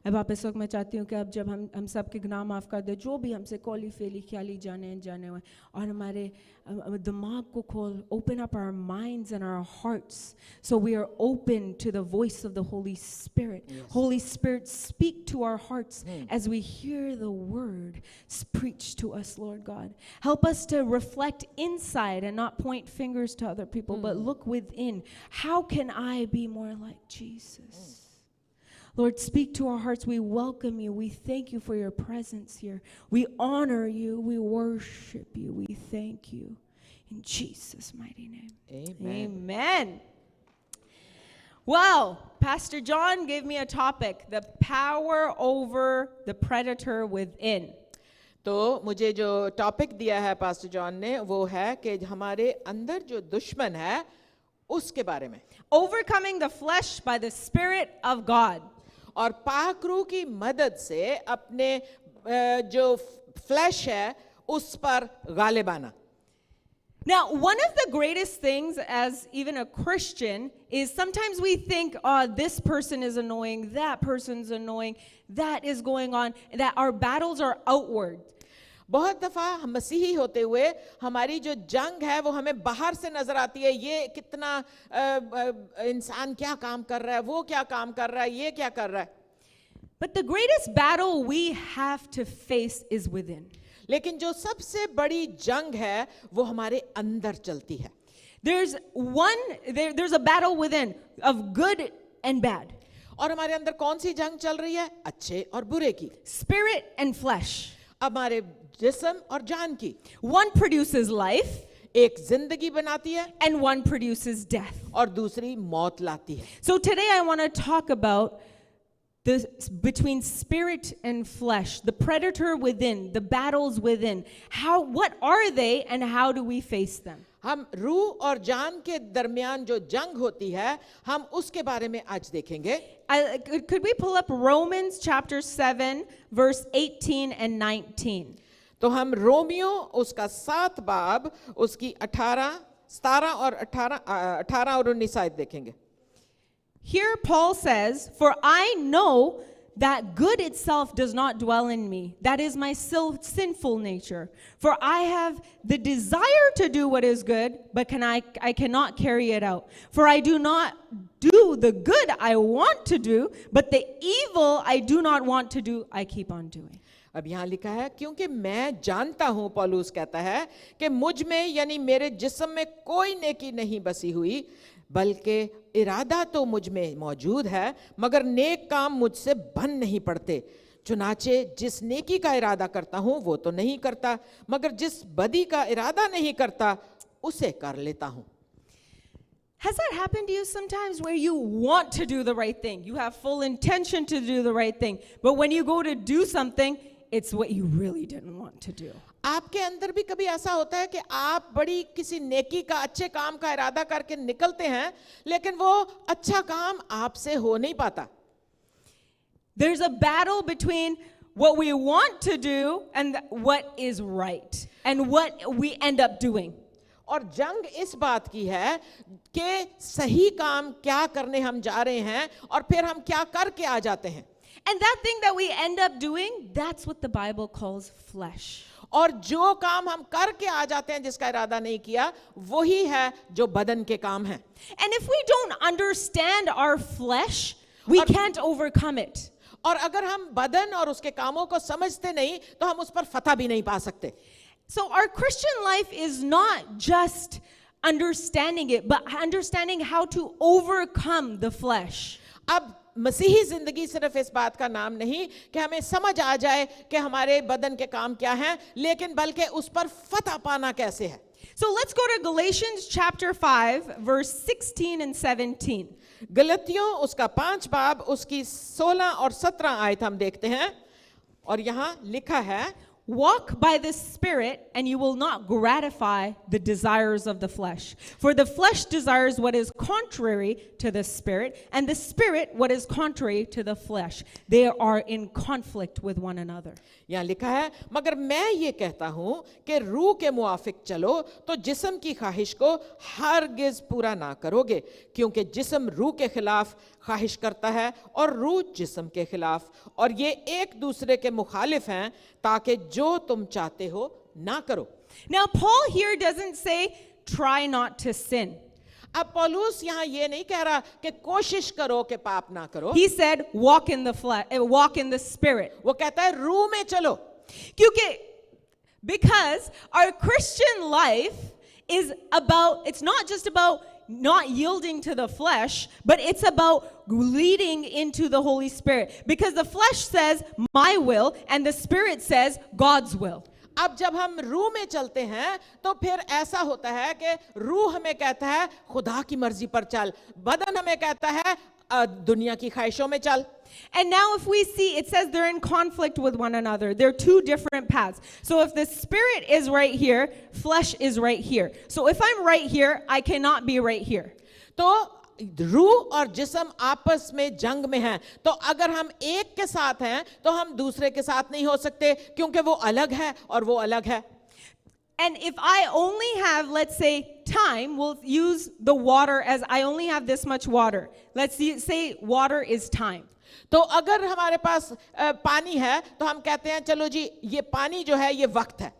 [SPEAKER 2] अब आप इस वक्त मैं चाहती हूँ कि अब जब हम सब के गुनाह माफ़ कर दे, जो भी हमसे कौली फेली ख्याली जाने हुए, और हमारे दिमाग को खोल. Open up our minds and our hearts so we are open to the voice of the Holy Spirit. Yes. Holy Spirit, speak to our hearts as we hear the word preached to us, Lord God. Help us to reflect inside and not point fingers to other people, but look within. How can I be more like Jesus? Lord, speak to our hearts. We welcome you. We thank you for your presence here. We honor you. We worship you. We thank you. In Jesus' mighty name.
[SPEAKER 5] Amen.
[SPEAKER 2] Amen. Well, Pastor John gave me a topic, the power over the predator within.
[SPEAKER 5] तो मुझे जो topic दिया है pastor John ने, वो है कि हमारे अंदर जो दुश्मन है उसके बारे में.
[SPEAKER 2] Overcoming the flesh by the Spirit of God.
[SPEAKER 5] और पाकरू की मदद से अपने जो फ्लैश है उस पर गालिब आना.
[SPEAKER 2] Now, one of the greatest things as even a Christian is sometimes we think, oh, this person is annoying, that person's annoying, that is going on, that our battles are outward.
[SPEAKER 5] बहुत दफा हम मसीही होते हुए हमारी जो जंग है वो हमें बाहर से नजर आती है. ये कितना इंसान क्या काम कर रहा है, वो क्या काम कर रहा है, ये क्या कर रहा है.
[SPEAKER 2] But the greatest battle we have to face is within.
[SPEAKER 5] लेकिन जो सबसे बड़ी जंग है वो हमारे अंदर चलती है.
[SPEAKER 2] There's a battle within of good and bad.
[SPEAKER 5] और हमारे अंदर कौन सी जंग चल रही है? अच्छे और बुरे की.
[SPEAKER 2] Spirit and flesh.
[SPEAKER 5] हमारे जिस्म और जान की.
[SPEAKER 2] One produces life,
[SPEAKER 5] एक जिंदगी बनाती है
[SPEAKER 2] and one produces death.
[SPEAKER 5] और दूसरी मौत लाती है.
[SPEAKER 2] So today I want to talk about between spirit and flesh, the predator within, the battles within. What are they and how do we face them?
[SPEAKER 5] हम रूह और जान के दरमियान जो जंग होती है, हम उसके बारे में आज देखेंगे.
[SPEAKER 2] Could we pull up Romans chapter 7, verse 18 and 19?
[SPEAKER 5] तो हम रोमियो उसका 7 बाब उसकी 17 और 18 और 19 आयत देखेंगे.
[SPEAKER 2] Here Paul says, "For I know that good itself does not dwell in me. That is my sinful nature. For I have the desire to do what is good, but I cannot carry it out. For I do not do the good I want to do, but the evil I do not want to do, I keep on doing."
[SPEAKER 5] अब यहाँ लिखा है, क्योंकि मैं जानता हूं, पौलुस कहता है कि मुझ में यानी मेरे जिस्म में कोई नेकी नहीं बसी हुई, बल्कि इरादा तो मुझ में मौजूद है, मगर नेक काम मुझसे बन नहीं पड़ते. चुनाचे जिस नेकी का इरादा करता हूं वो तो नहीं करता, मगर जिस बदी का इरादा नहीं करता उसे कर लेता हूं.
[SPEAKER 2] Has that happened to you sometimes where you want to do the right thing? You have full intention to do the right thing, but when you go to do something, it's what you really didn't want to do.
[SPEAKER 5] आपके अंदर भी कभी ऐसा होता है कि आप बड़ी किसी नेकी का, अच्छे काम का इरादा करके निकलते हैं, लेकिन वो अच्छा काम आपसे हो नहीं पाता.
[SPEAKER 2] There's a battle between what we want to do and what is right and what we end up doing.
[SPEAKER 5] और जंग इस बात की है कि सही काम क्या करने हम जा रहे हैं और फिर हम क्या करके आ जाते हैं.
[SPEAKER 2] And that thing that we end up doing, that's what the Bible calls flesh.
[SPEAKER 5] और जो काम हम करके आ जाते हैं जिसका इरादा नहीं किया, वही है जो बदन के काम है.
[SPEAKER 2] And if we don't understand our flesh, we can't overcome it.
[SPEAKER 5] और अगर हम बदन और उसके कामों को समझते नहीं तो हम उस पर फतह भी नहीं पा सकते.
[SPEAKER 2] So our Christian life is not just understanding it, but understanding how to overcome the flesh.
[SPEAKER 5] अब मसीही जिंदगी सिर्फ इस बात का नाम नहीं कि हमें समझ आ जाए कि हमारे बदन के काम क्या हैं, लेकिन बल्कि उस पर फतह पाना कैसे है.
[SPEAKER 2] So let's go to Galatians chapter 5, verse 16 and 17.
[SPEAKER 5] गलतियों उसका 5 बाब उसकी 16 और 17 आयत हम देखते हैं, और यहाँ लिखा है,
[SPEAKER 2] Walk by the Spirit, and you will not gratify the desires of the flesh. For the flesh desires what is contrary to the Spirit, and the Spirit what is contrary to the flesh. They are in conflict with one another.
[SPEAKER 5] यहाँ लिखा है, मगर मैं ये कहता हूँ कि रूह के मुआफिक चलो तो जिस्म की ख्वाहिश को हरगिज पूरा ना करोगे, क्योंकि जिस्म रूह के खिलाफ ख्वाहिश करता है और रूह जिस्म के खिलाफ, और ये एक दूसरे के मुखालिफ हैं, ताकि जो तुम चाहते हो ना करो.
[SPEAKER 2] Now, Paul here doesn't say, try not to sin.
[SPEAKER 5] अब पौलुस यहाँ ये नहीं कह रहा कि कोशिश करो कि पाप ना करो.
[SPEAKER 2] He said, walk in the flesh, walk in the Spirit.
[SPEAKER 5] वो कहता है रूह में चलो.
[SPEAKER 2] Because our Christian life is about, it's not just about not yielding to the flesh, but it's about leading into the Holy Spirit. Because the flesh says, my will, and the Spirit says, God's will.
[SPEAKER 5] अब जब हम रूह में चलते हैं तो फिर ऐसा होता है कि रूह हमें कहता है खुदा की मर्जी पर चल, बदन हमें कहता है दुनिया की ख्वाहिशों में चल.
[SPEAKER 2] And now if we see, it says they're in conflict with one another. They're two different paths. So if the Spirit is right here, flesh is right here. So if I'm right here, I cannot be right here.
[SPEAKER 5] तो रूह और जिस्म आपस में जंग में हैं, तो अगर हम एक के साथ हैं तो हम दूसरे के साथ नहीं हो सकते, क्योंकि वो अलग है और वो अलग है.
[SPEAKER 2] And if I only have, let's say, time, we'll use the water as I only have this much water. Let's say water is time.
[SPEAKER 5] तो अगर हमारे पास पानी है तो हम कहते हैं चलो जी ये पानी जो है ये वक्त है.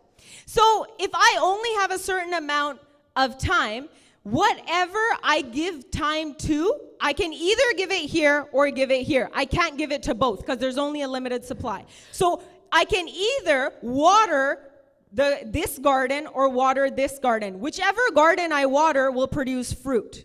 [SPEAKER 2] So if I only have a certain amount of time, whatever I give time to, I can either give it here or give it here. I can't give it to both because there's only a limited supply. So I can either water this garden or water this garden. Whichever garden I water will produce fruit.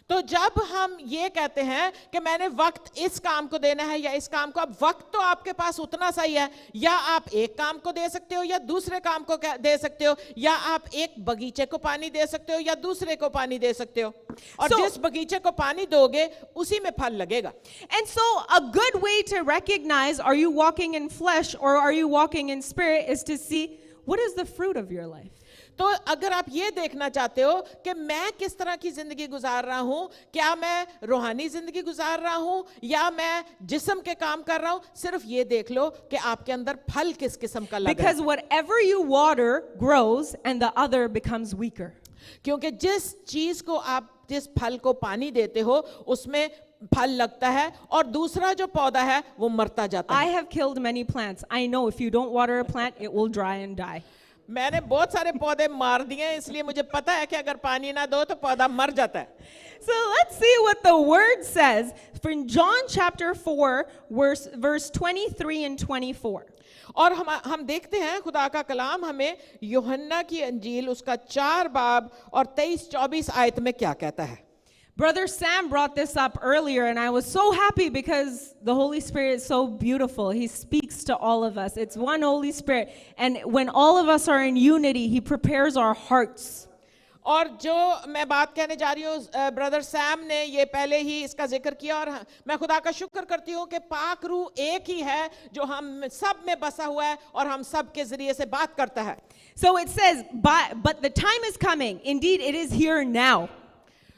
[SPEAKER 5] तो जब हम ये कहते हैं कि मैंने वक्त इस काम को देना है या इस काम को, अब वक्त तो आपके पास उतना सही है, या आप एक काम को दे सकते हो या दूसरे काम को दे सकते हो, या आप एक बगीचे को पानी दे सकते हो या दूसरे को पानी दे सकते हो, और
[SPEAKER 2] So-
[SPEAKER 5] जिस बगीचे को पानी दोगे उसी में फल लगेगा.
[SPEAKER 2] And so, a good way to recognize are you walking in flesh or are you walking in spirit is to see what is the fruit of your life.
[SPEAKER 5] तो अगर आप ये देखना चाहते हो कि मैं किस तरह की जिंदगी गुजार रहा हूं, क्या मैं रूहानी जिंदगी गुजार रहा हूं या मैं जिस्म के काम कर रहा हूं, सिर्फ ये देख लो कि आपके अंदर फल किस किस्म का लगा है.
[SPEAKER 2] Because whatever you water grows and the other becomes weaker.
[SPEAKER 5] क्योंकि जिस चीज को आप जिस फल को पानी देते हो उसमें फल लगता है और दूसरा जो पौधा है वो मरता जाता
[SPEAKER 2] I
[SPEAKER 5] है.
[SPEAKER 2] have killed many plants. I know if you don't water a plant, it will dry and die.
[SPEAKER 5] मैंने बहुत सारे पौधे मार दिए, इसलिए मुझे पता है कि अगर पानी ना दो तो पौधा मर जाता है.
[SPEAKER 2] So let's see what the word says from John chapter 4, verse 23 and 24.
[SPEAKER 5] और हम देखते हैं खुदा का कलाम हमें यूहन्ना की अंजील उसका 4 बाब और 23-24 आयत में क्या कहता है.
[SPEAKER 2] Brother Sam brought this up earlier, and I was so happy because the Holy Spirit is so beautiful. He speaks to all of us. It's one Holy Spirit. And when all of us are in unity, He prepares our hearts.
[SPEAKER 5] और जो मैं बात कहने जा रही हूँ, brother Sam ने ये पहले ही इसका जिक्र किया, और मैं खुदा का शुक्र करती हूँ कि पाक रूह एक ही है जो हम सब में बसा हुआ है और हम सब के जरिए से बात करता है.
[SPEAKER 2] So it says, but the time is coming. Indeed, it is here now.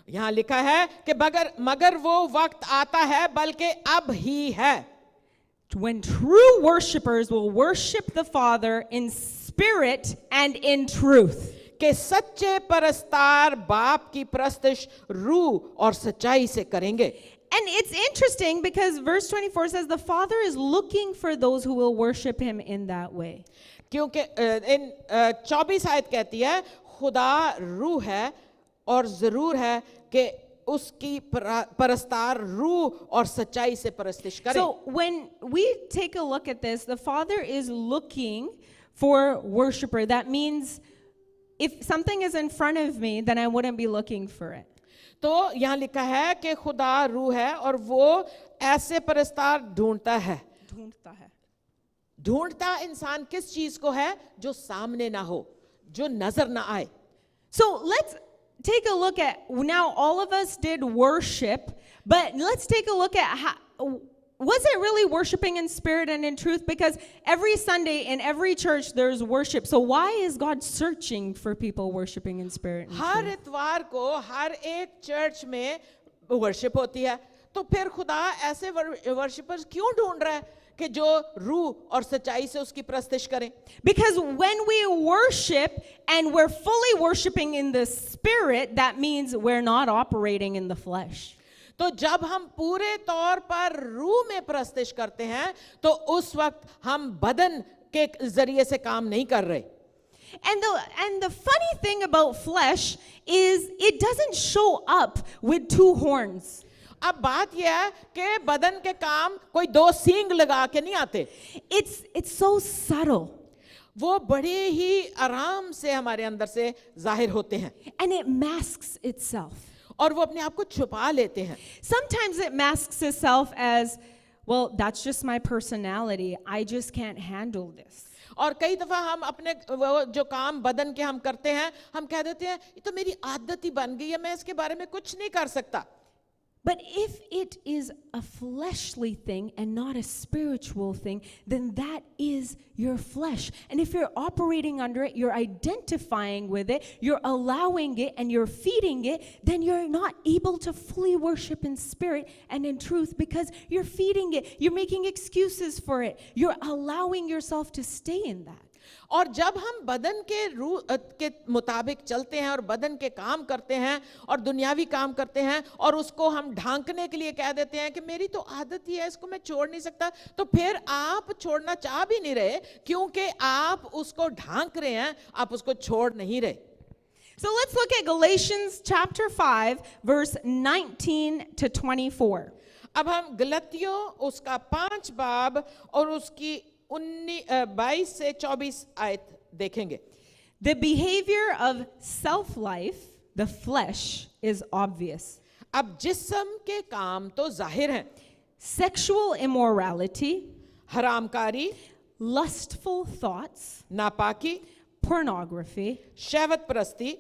[SPEAKER 5] यहाँ लिखा है कि मगर वो वक्त आता है बल्कि अब ही है,
[SPEAKER 2] When true worshipers will worship the Father in spirit and in truth.
[SPEAKER 5] कि सच्चे परस्तार बाप की परस्तिश रूह और सच्चाई से करेंगे.
[SPEAKER 2] And it's interesting because verse 24 says the Father is looking for those who will worship Him in that way.
[SPEAKER 5] क्योंकि इन 24 आयत कहती है खुदा रूह है और जरूर है कि उसकी परस्तार रूह और सच्चाई से परस्तिश करें.
[SPEAKER 2] So when we take a look at this, the Father is looking for worshiper. That means if something is in front of me, then I wouldn't be looking for it.
[SPEAKER 5] तो यहाँ लिखा है कि खुदा रूह है और वो ऐसे परस्तार ढूंढता है. ढूंढता इंसान किस चीज को है? जो सामने ना हो, जो नजर ना आए.
[SPEAKER 2] So let's take a look at, now all of us did worship, but let's take a look at how, was it really worshiping in spirit and in truth? Because every Sunday in every church there's worship. So why is God searching for people worshiping in spirit and
[SPEAKER 5] her
[SPEAKER 2] truth?
[SPEAKER 5] इतवार को हर एक church में worship होती है, तो फिर खुदा ऐसे वर्शिपर्स क्यों ढूंढ रहा है कि जो रूह और सच्चाई से उसकी प्रस्तिश करें?
[SPEAKER 2] Because when we worship and we're fully worshiping in the spirit, that means we're not operating in the flesh.
[SPEAKER 5] तो जब हम पूरे तौर पर रूह में प्रस्तिश करते हैं तो उस वक्त हम बदन के जरिए से काम नहीं कर रहे.
[SPEAKER 2] And the funny thing about flesh is it doesn't show up with 2 horns.
[SPEAKER 5] अब बात यह है कि बदन के काम कोई 2 सींग लगा के नहीं आते.
[SPEAKER 2] It's so subtle.
[SPEAKER 5] वो बड़े ही आराम से हमारे अंदर से जाहिर होते हैं
[SPEAKER 2] And it masks itself.
[SPEAKER 5] और वो अपने आप को छुपा लेते हैं.
[SPEAKER 2] Sometimes it masks itself as, well, that's just my personality. I just can't handle this.
[SPEAKER 5] और कई दफा हम अपने वो जो काम बदन के हम करते हैं, हम कह देते हैं ये तो मेरी आदत ही बन गई है, मैं इसके बारे में कुछ नहीं कर सकता.
[SPEAKER 2] But if it is a fleshly thing and not a spiritual thing, then that is your flesh. And if you're operating under it, you're identifying with it, you're allowing it, and you're feeding it, then you're not able to fully worship in spirit and in truth because you're feeding it. You're making excuses for it. You're allowing yourself to stay in that.
[SPEAKER 5] और जब हम बदन के रूह के मुताबिक चलते हैं और बदन के काम करते हैं और दुनियावी काम करते हैं और उसको हम ढांकने के लिए कह देते हैं कि मेरी तो आदत ही है, इसको मैं छोड़ नहीं सकता, तो फिर आप छोड़ना चाह भी नहीं रहे क्योंकि आप उसको ढांक रहे हैं, आप उसको छोड़ नहीं रहे.
[SPEAKER 2] So let's look at Galatians chapter 5, verse 19 to 24.
[SPEAKER 5] अब हम गलतियों उसका 5 बाब और उसकी 22 से 24 आयत देखेंगे.
[SPEAKER 2] The behavior of self-life, the flesh, is obvious.
[SPEAKER 5] अब जिस्म के काम तो जाहिर हैं,
[SPEAKER 2] sexual immorality,
[SPEAKER 5] हरामकारी,
[SPEAKER 2] lustful thoughts,
[SPEAKER 5] नापाकी,
[SPEAKER 2] pornography,
[SPEAKER 5] शहवत परस्ती,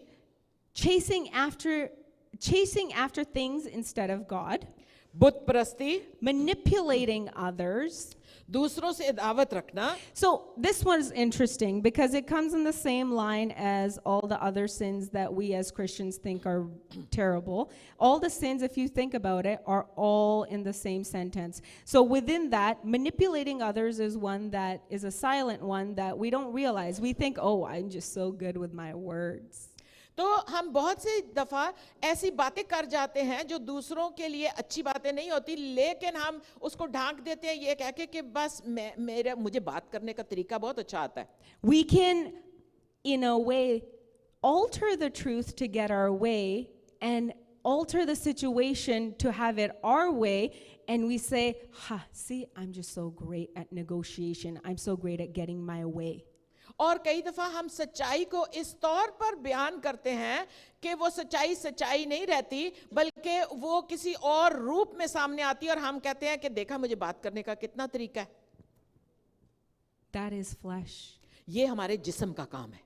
[SPEAKER 2] chasing after things instead of God,
[SPEAKER 5] बुत परस्ती,
[SPEAKER 2] manipulating others.
[SPEAKER 5] दूसरों से दावत रखना.
[SPEAKER 2] So this one's interesting because it comes in the same line as all the other sins that we as Christians think are terrible. All the sins, if you think about it, are all in the same sentence. So within that, manipulating others is one that is a silent one that we don't realize. We think, oh, I'm just so good with my words.
[SPEAKER 5] तो हम बहुत सी दफा ऐसी बातें कर जाते हैं जो दूसरों के लिए अच्छी बातें नहीं होती, लेकिन हम उसको ढांक देते हैं ये कह के कि बस मुझे बात करने का तरीका बहुत अच्छा आता है.
[SPEAKER 2] We can, in a way, alter the truth to get our way and alter the situation to have it our way. And we say, see, I'm just so great at negotiation. I'm so great at getting my way.
[SPEAKER 5] और कई दफा हम सच्चाई को इस तौर पर बयान करते हैं कि वो सच्चाई नहीं रहती, बल्कि वो किसी और रूप में सामने आती है और हम कहते हैं कि देखा मुझे बात करने का कितना तरीका है.
[SPEAKER 2] That is flesh.
[SPEAKER 5] ये हमारे जिस्म का काम है.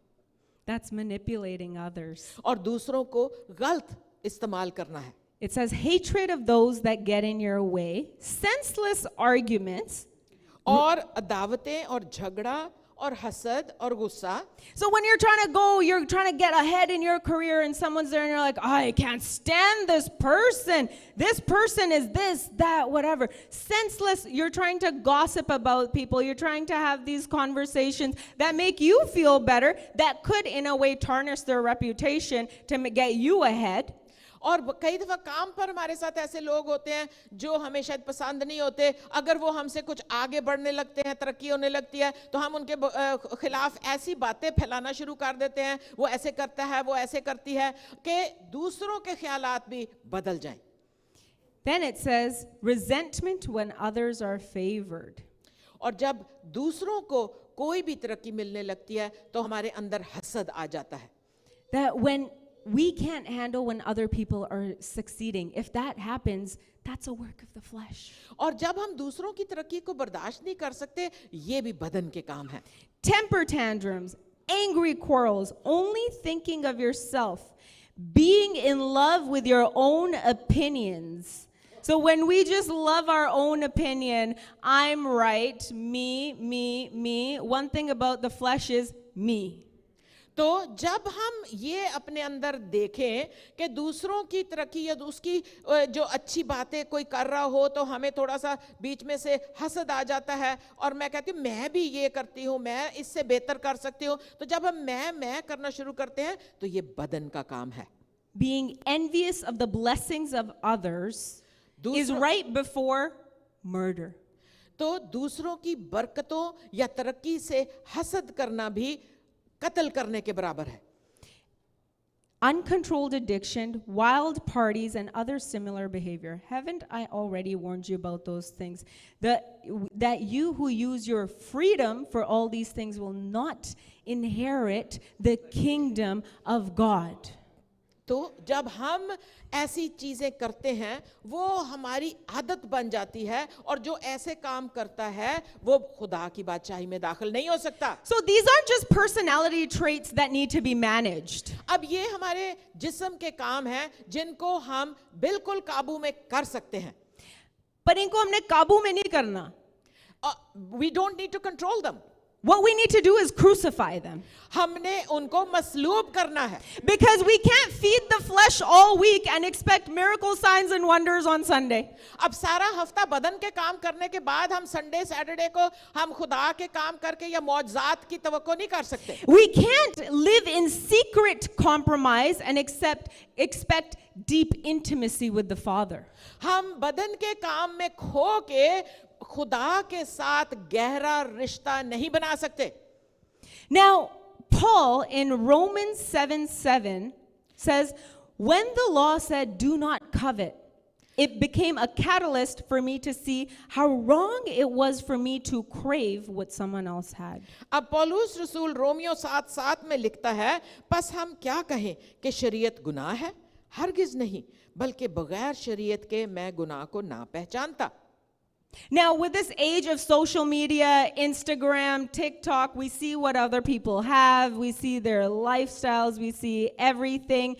[SPEAKER 2] That's manipulating others.
[SPEAKER 5] और दूसरों को गलत इस्तेमाल करना है.
[SPEAKER 2] It says hatred of those that get in your way, senseless arguments.
[SPEAKER 5] और अदावतें और झगड़ा और हसद और गुस्सा.
[SPEAKER 2] So when you're trying to get ahead in your career and someone's there and you're like, I can't stand this person. This person is this, that, whatever. Senseless, you're trying to gossip about people. You're trying to have these conversations that make you feel better, that could in a way tarnish their reputation to get you ahead.
[SPEAKER 5] और कई दफा काम पर हमारे साथ ऐसे लोग होते हैं जो हमें शायद पसंद नहीं होते. अगर वो हमसे कुछ आगे बढ़ने लगते हैं, तरक्की होने लगती है, तो हम उनके खिलाफ ऐसी बातें फैलाना शुरू कर देते हैं, वो ऐसे करता है, वो ऐसे करती है, कि दूसरों के ख्यालात भी बदल जाएं.
[SPEAKER 2] Then it says resentment when others are favored.
[SPEAKER 5] और जब दूसरों को कोई भी तरक्की मिलने लगती है तो हमारे अंदर हसद आ जाता है.
[SPEAKER 2] That when we can't handle when other people are succeeding. If that happens, that's a work of the flesh.
[SPEAKER 5] और जब हम दूसरों की तरक्की को बर्दाश्त नहीं कर सकते, ये भी बदन के काम है.
[SPEAKER 2] Temper tantrums, angry quarrels, only thinking of yourself, being in love with your own opinions. So when we just love our own opinion, I'm right, me, one thing about the flesh is me.
[SPEAKER 5] तो जब हम ये अपने अंदर देखें कि दूसरों की तरक्की या उसकी जो अच्छी बातें कोई कर रहा हो तो हमें थोड़ा सा बीच में से हसद आ जाता है, और मैं कहती हूँ मैं भी ये करती हूँ, मैं इससे बेहतर कर सकती हूँ. तो जब हम मैं करना शुरू करते हैं तो ये बदन का काम है.
[SPEAKER 2] Being envious of the blessings of others is right before murder.
[SPEAKER 5] तो दूसरों की बरकतों या तरक्की से हसद करना भी कत्ल करने के बराबर है.
[SPEAKER 2] Uncontrolled addiction, wild parties, and other similar behavior. Haven't I already warned you about those things? That you who use your freedom for all these things will not inherit the kingdom of God.
[SPEAKER 5] तो जब हम ऐसी चीजें करते हैं वो हमारी आदत बन जाती है, और जो ऐसे काम करता है वो खुदा की बादशाही में दाखिल नहीं हो सकता.
[SPEAKER 2] So these aren't just personality traits that need to be managed.
[SPEAKER 5] अब ये हमारे जिस्म के काम हैं जिनको हम बिल्कुल काबू में कर सकते हैं.
[SPEAKER 2] पर इनको हमने काबू में नहीं करना.
[SPEAKER 5] We don't need to control them.
[SPEAKER 2] What we need to do is crucify them.
[SPEAKER 5] हमने उनको मसलूब करना है.
[SPEAKER 2] Because we can't feed the flesh all week and expect miracle signs and wonders on Sunday.
[SPEAKER 5] अब सारा हफ्ता बदन के काम करने के बाद हम संडे सैटरडे को हम खुदा के काम करके या मौजज़ात की तवक्को नहीं कर सकते.
[SPEAKER 2] We can't live in secret compromise and expect deep intimacy with the Father.
[SPEAKER 5] हम बदन के काम में खो के खुदा के साथ गहरा रिश्ता नहीं बना सकते.
[SPEAKER 2] Now, Paul in Romans 7:7 says, when the law said, do not covet, it became a catalyst for me to see how wrong it was for me to crave what someone else had.
[SPEAKER 5] अब पौलुस रसूल Romeo 7:7 में लिखता है, बस हम क्या कहें कि शरीयत गुनाह है? हरगिज नहीं, बल्कि बगैर शरीयत के मैं गुनाह को ना पहचानता।
[SPEAKER 2] Now, with this age of social media, Instagram, TikTok, we see what other people have, we see their lifestyles, we see everything.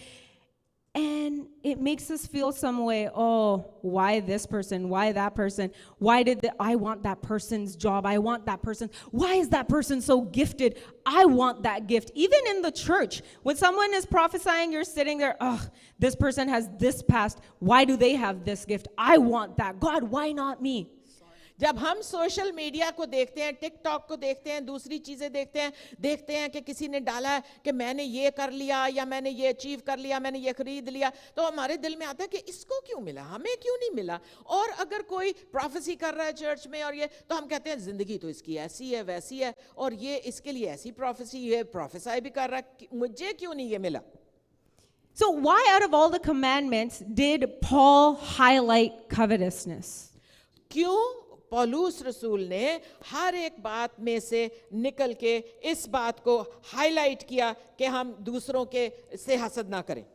[SPEAKER 2] And it makes us feel some way, oh, why this person? Why that person? Why did I want that person's job? I want that person. Why is that person so gifted? I want that gift. Even in the church, when someone is prophesying, you're sitting there, oh, this person has this past. Why do they have this gift? I want that. God, why not me?
[SPEAKER 5] जब हम social media को देखते हैं, TikTok को देखते हैं, दूसरी चीजें देखते हैं कि किसी ने डाला है कि मैंने ये कर लिया या मैंने ये अचीव कर लिया, मैंने ये खरीद लिया, तो हमारे दिल में आता है कि इसको क्यों मिला, हमें क्यों नहीं मिला। और अगर कोई प्रोफेसी कर रहा है चर्च में और ये, तो हम कहते हैं जिंदगी तो इसकी ऐसी है वैसी है और ये इसके लिए ऐसी प्रोफेसी, ये प्रोफेसाई भी कर रहा है, मुझे क्यों नहीं ये मिला।
[SPEAKER 2] So why out of all the commandments did Paul highlight covetousness?
[SPEAKER 5] क्यों पौलुस रसूल ने हर एक बात में से निकल के इस बात को हाईलाइट किया कि हम दूसरों के से हसद ना करें?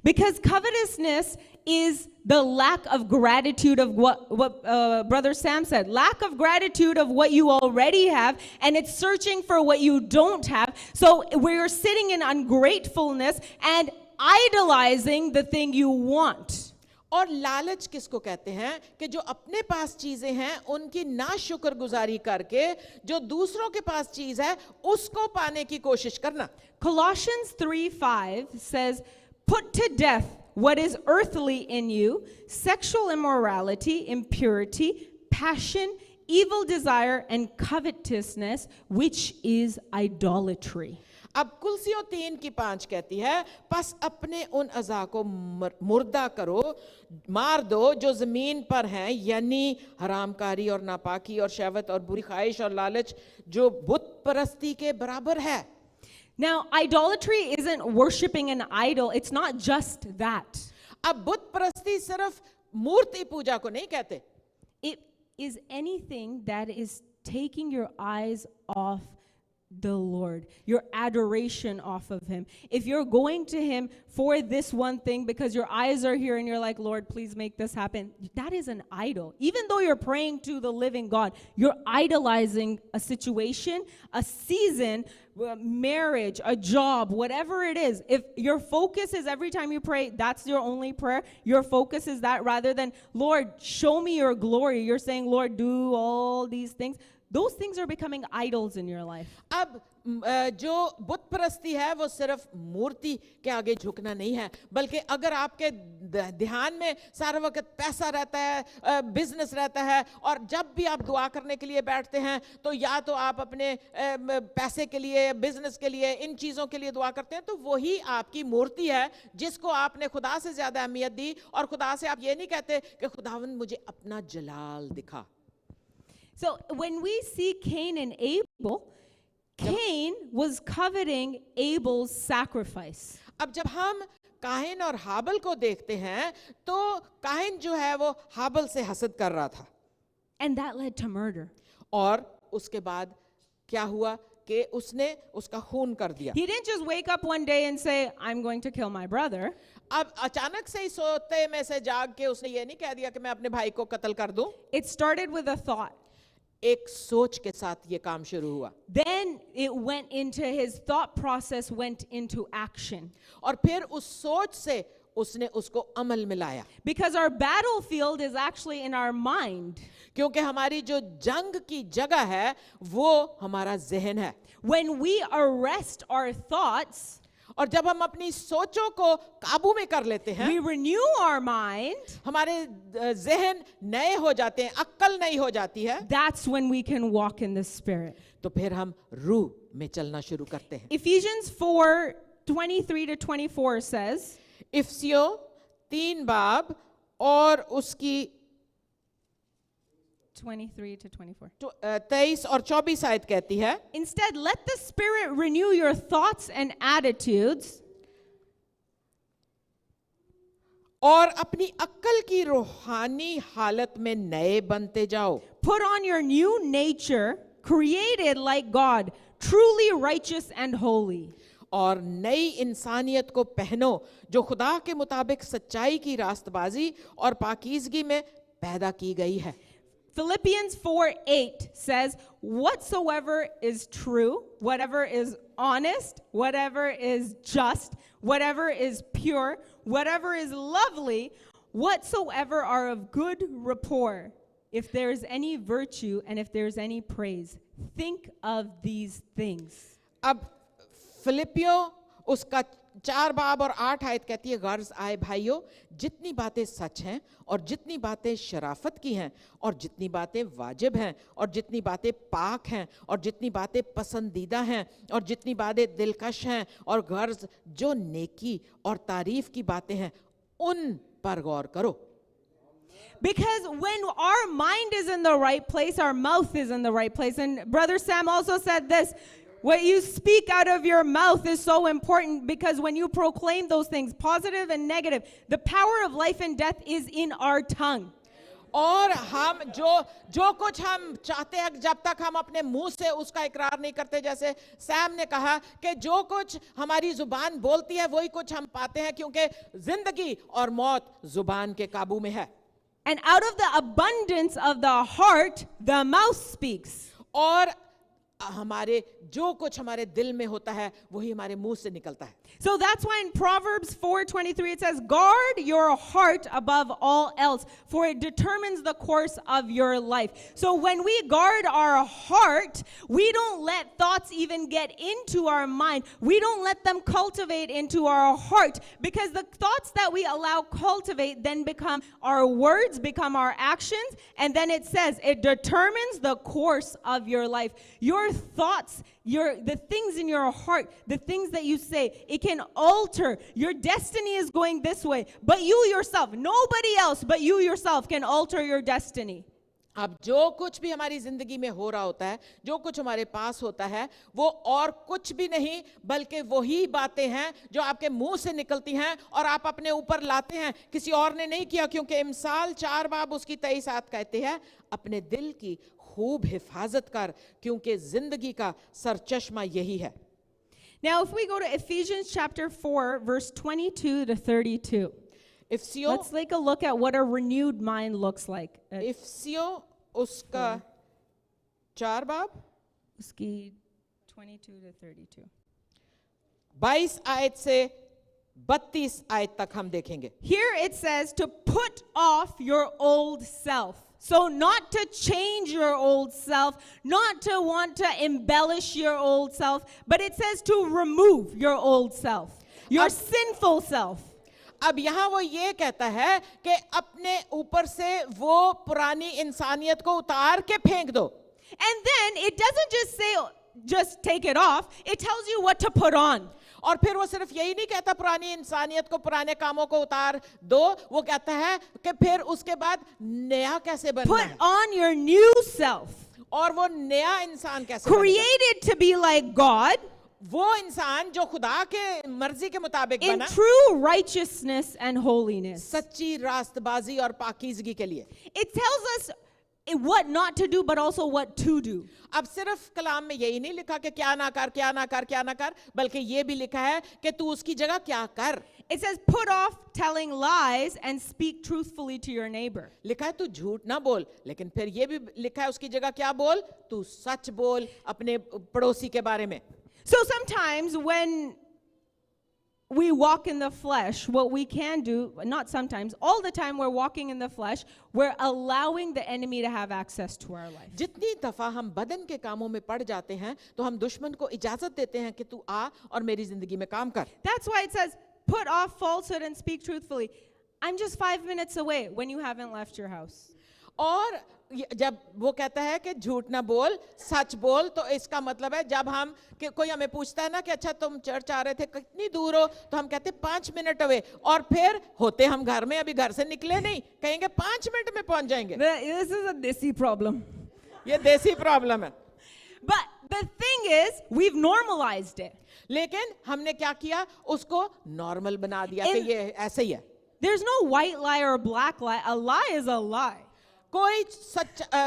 [SPEAKER 2] Because covetousness is the lack of gratitude of what Brother Sam said. Lack of gratitude of what you already have, and it's searching for what you don't have. So we're sitting in ungratefulness and idolizing the thing you want.
[SPEAKER 5] और लालच किसको कहते हैं कि जो अपने पास चीजें हैं उनकी ना शुक्रगुजारी करके जो दूसरों के पास चीज है उसको पाने की कोशिश करना।
[SPEAKER 2] Colossians 3:5 says, "Put to death what is earthly in you, sexual immorality, impurity, passion, evil desire, and covetousness, which is idolatry."
[SPEAKER 5] अब कुलसियों 3:5 कहती है, बस अपने उन अज़ा को मुर्दा करो, मार दो जो जमीन पर हैं, यानी हरामकारी और नापाकी और शहवत और बुरी ख्वाहिश और लालच जो बुत परस्ती के बराबर है।
[SPEAKER 2] Now, idolatry isn't worshiping an idol. It's not just that.
[SPEAKER 5] अब बुत परस्ती सिर्फ मूर्ति पूजा को नहीं कहते।
[SPEAKER 2] It is anything that is taking your eyes off the Lord, your adoration off of Him. If you're going to Him for this one thing because your eyes are here and you're like, Lord, please make this happen, that is an idol. Even though you're praying to the living God, you're idolizing a situation, a season, marriage, a job, whatever it is. If your focus is every time you pray, that's your only prayer, your focus is that rather than, Lord, show me your glory. You're saying, Lord, do all these things. Those things are becoming idols in your life.
[SPEAKER 5] अब जो बुत परस्ती है वो सिर्फ मूर्ति के आगे झुकना नहीं है, बल्कि अगर आपके ध्यान में सारा वक्त पैसा रहता है, बिजनेस रहता है, और जब भी आप दुआ करने के लिए बैठते हैं तो या तो आप अपने पैसे के लिए, बिजनेस के लिए, इन चीज़ों के लिए दुआ करते हैं, तो वही आपकी मूर्ति है जिसको आपने खुदा से ज़्यादा अहमियत दी। और खुदा से आप ये नहीं कहते कि खुदावंद मुझे अपना जलाल दिखा।
[SPEAKER 2] So when we see Cain and Abel, Cain was coveting Abel's sacrifice.
[SPEAKER 5] अब जब हम काहिन और हाबल को देखते हैं तो काहिन जो है वो हाबल से हसद कर रहा था,
[SPEAKER 2] And that led to murder.
[SPEAKER 5] और उसके बाद क्या हुआ कि उसने उसका खून कर दिया।
[SPEAKER 2] He didn't just wake up one day and say, I'm going to kill my brother.
[SPEAKER 5] अब अचानक से ही सोते में से जाग के उसने ये नहीं कह दिया कि मैं अपने भाई को कत्ल कर दूं।
[SPEAKER 2] It started with a thought.
[SPEAKER 5] एक सोच के साथ ये काम शुरू हुआ,
[SPEAKER 2] Then it went into his thought process, went into action.
[SPEAKER 5] और फिर उस सोच से उसने उसको अमल में लाया।
[SPEAKER 2] Because our battlefield is actually in our mind.
[SPEAKER 5] क्योंकि हमारी जो जंग की जगह है वो हमारा जहन है।
[SPEAKER 2] When we arrest our thoughts,
[SPEAKER 5] और जब हम अपनी सोचों को काबू में कर लेते हैं,
[SPEAKER 2] we renew our mind,
[SPEAKER 5] हमारे जहन नए हो जाते हैं, अक्ल नई हो जाती है,
[SPEAKER 2] that's when we can walk in the Spirit.
[SPEAKER 5] तो फिर हम रूह में चलना शुरू करते हैं।
[SPEAKER 2] Ephesians 4:23-24 says,
[SPEAKER 5] इफिसियों 3 बाब और उसकी
[SPEAKER 2] 23-24.
[SPEAKER 5] 23 और 24 आयत कहती है,
[SPEAKER 2] Instead, let the Spirit renew your thoughts and attitudes,
[SPEAKER 5] और अपनी अक्ल की रूहानी हालत में नए बनते जाओ।
[SPEAKER 2] put on your new nature, created like God, truly righteous and holy.
[SPEAKER 5] और नई इंसानियत को पहनो जो खुदा के मुताबिक सच्चाई की रास्तबाजी और पाकीज़गी में पैदा की गई है।
[SPEAKER 2] Philippians 4:8 says, whatsoever is true, whatever is honest, whatever is just, whatever is pure, whatever is lovely, whatsoever are of good rapport, if there is any virtue and if there is any praise, think of these things.
[SPEAKER 5] अब फिलिपियो उसका 4 बाब और 8 आयत कहती है, गर्ज आए भाइयों, जितनी बातें सच हैं और जितनी बातें शराफत की हैं और जितनी बातें वाजिब हैं और जितनी बातें पाक हैं और जितनी बातें पसंदीदा हैं और जितनी बातें दिलकश हैं और गर्ज जो नेकी और तारीफ की बातें हैं, उन पर गौर करो।
[SPEAKER 2] Because when our mind is in the right place, our mouth is in the right place. And Brother Sam also said this, what you speak out of your mouth is so important, because when you proclaim those things, positive and negative, the power of life and death is in our tongue.
[SPEAKER 5] और हम जो कुछ हम चाहते हैं, जब तक हम अपने मुंह से उसका इकरार नहीं करते, जैसे सैम ने कहा कि जो कुछ हमारी जुबान बोलती है वही कुछ हम पाते हैं, क्योंकि जिंदगी और मौत जुबान के काबू में है।
[SPEAKER 2] And out of the abundance of the heart, the mouth speaks.
[SPEAKER 5] और हमारे जो कुछ हमारे दिल में होता है वही हमारे मुंह से निकलता है।
[SPEAKER 2] So that's why in Proverbs 4:23 it says, guard your heart above all else, for it determines the course of your life. So when we guard our heart, we don't let thoughts even get into our mind. We don't let them cultivate into our heart, because the thoughts that we allow cultivate then become our words, become our actions, and then it says it determines the course of your life. Your thoughts, the things in your heart, the things that you say, it can alter. Your destiny is going this way, but you yourself, nobody else but you yourself can alter your destiny.
[SPEAKER 5] अब जो कुछ भी हमारी जिंदगी में हो रहा होता है, जो कुछ हमारे पास होता है, वो और कुछ भी नहीं बल्कि वही बातें हैं जो आपके मुंह से निकलती हैं और आप अपने ऊपर लाते हैं, किसी और ने नहीं किया। क्योंकि इमसाल 4 बाब उसकी 23 आयत कहते हैं, अपने दिल की खूब हिफाजत कर, क्योंकि जिंदगी का सरचश्मा यही है।
[SPEAKER 2] Now if we go to Ephesians chapter 4 verse 22 to 32.
[SPEAKER 5] इफ्सियो
[SPEAKER 2] Let's take a look at what a renewed mind looks like.
[SPEAKER 5] इफ्सियो उसका 4 बाब
[SPEAKER 2] Uski 22 to 32.
[SPEAKER 5] 22 आयत से 32 आयत तक हम देखेंगे।
[SPEAKER 2] Here it says to put off your old self. So not to change your old self, not to want to embellish your old self, but it says to remove your old self, your sinful self.
[SPEAKER 5] अब यहाँ वो ये कहता है कि अपने ऊपर से वो पुरानी इंसानियत को उतार के फेंक दो।
[SPEAKER 2] And then it doesn't just say, just take it off. It tells you what to put on.
[SPEAKER 5] और फिर वो सिर्फ यही नहीं कहता पुरानी इंसानियत को, पुराने कामों को उतार दो, वो कहता है कि फिर उसके बाद नया कैसे बनना
[SPEAKER 2] Put
[SPEAKER 5] है,
[SPEAKER 2] on your new self.
[SPEAKER 5] और वो नया इंसान कैसे बनेगा?
[SPEAKER 2] Created to be like God
[SPEAKER 5] वो इंसान जो खुदा के मर्जी के मुताबिक
[SPEAKER 2] in
[SPEAKER 5] बना,
[SPEAKER 2] true righteousness and holiness.
[SPEAKER 5] सच्ची रास्तबाजी और पाकीज़गी के लिए।
[SPEAKER 2] It tells us what not to do, but also what to do.
[SPEAKER 5] अब सिर्फ कलाम में यही नहीं लिखा कि क्या ना कर, क्या ना कर, क्या ना कर, बल्कि ये भी लिखा है कि तू उसकी जगह क्या कर।
[SPEAKER 2] It says put off telling lies and speak truthfully to your neighbor.
[SPEAKER 5] लिखा है तू झूठ ना बोल, लेकिन फिर ये भी लिखा है उसकी जगह क्या बोल, तू सच बोल अपने पड़ोसी के बारे में।
[SPEAKER 2] So sometimes when we walk in the flesh, what we can do, not sometimes, all the time we're walking in the flesh, we're allowing the enemy to have access to our life.
[SPEAKER 5] जितनी दफा हम बदन के कामों में पड़ जाते हैं तो हम दुश्मन को इजाजत देते हैं कि तू आ और मेरी जिंदगी में काम कर।
[SPEAKER 2] That's why it says put off falsehood and speak truthfully. I'm just 5 minutes away when you haven't left your house.
[SPEAKER 5] और जब वो कहता है कि झूठ ना बोल, सच बोल, तो इसका मतलब है जब हम कि कोई हमें पूछता है ना कि अच्छा तुम चर्च आ रहे थे, कितनी दूर हो, तो हम कहते 5 मिनट अवे, और फिर होते हम घर में, अभी घर से निकले नहीं, कहेंगे 5 मिनट में पहुंच जाएंगे।
[SPEAKER 2] This is a desi problem.
[SPEAKER 5] ये देसी प्रॉब्लम है।
[SPEAKER 2] But the thing is, we've normalized it.
[SPEAKER 5] लेकिन हमने क्या किया, उसको नॉर्मल बना दिया कि ये ऐसे ही है।
[SPEAKER 2] There's no white lie or black lie. A lie is a lie.
[SPEAKER 5] कोई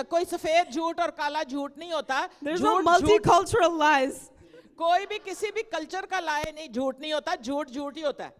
[SPEAKER 5] कोई सफेद झूठ और काला झूठ नहीं होता।
[SPEAKER 2] There's no
[SPEAKER 5] झूठ झूठ,
[SPEAKER 2] multicultural lies.
[SPEAKER 5] कोई भी किसी भी कल्चर का लाए नहीं, झूठ नहीं होता, झूठ झूठ ही होता है.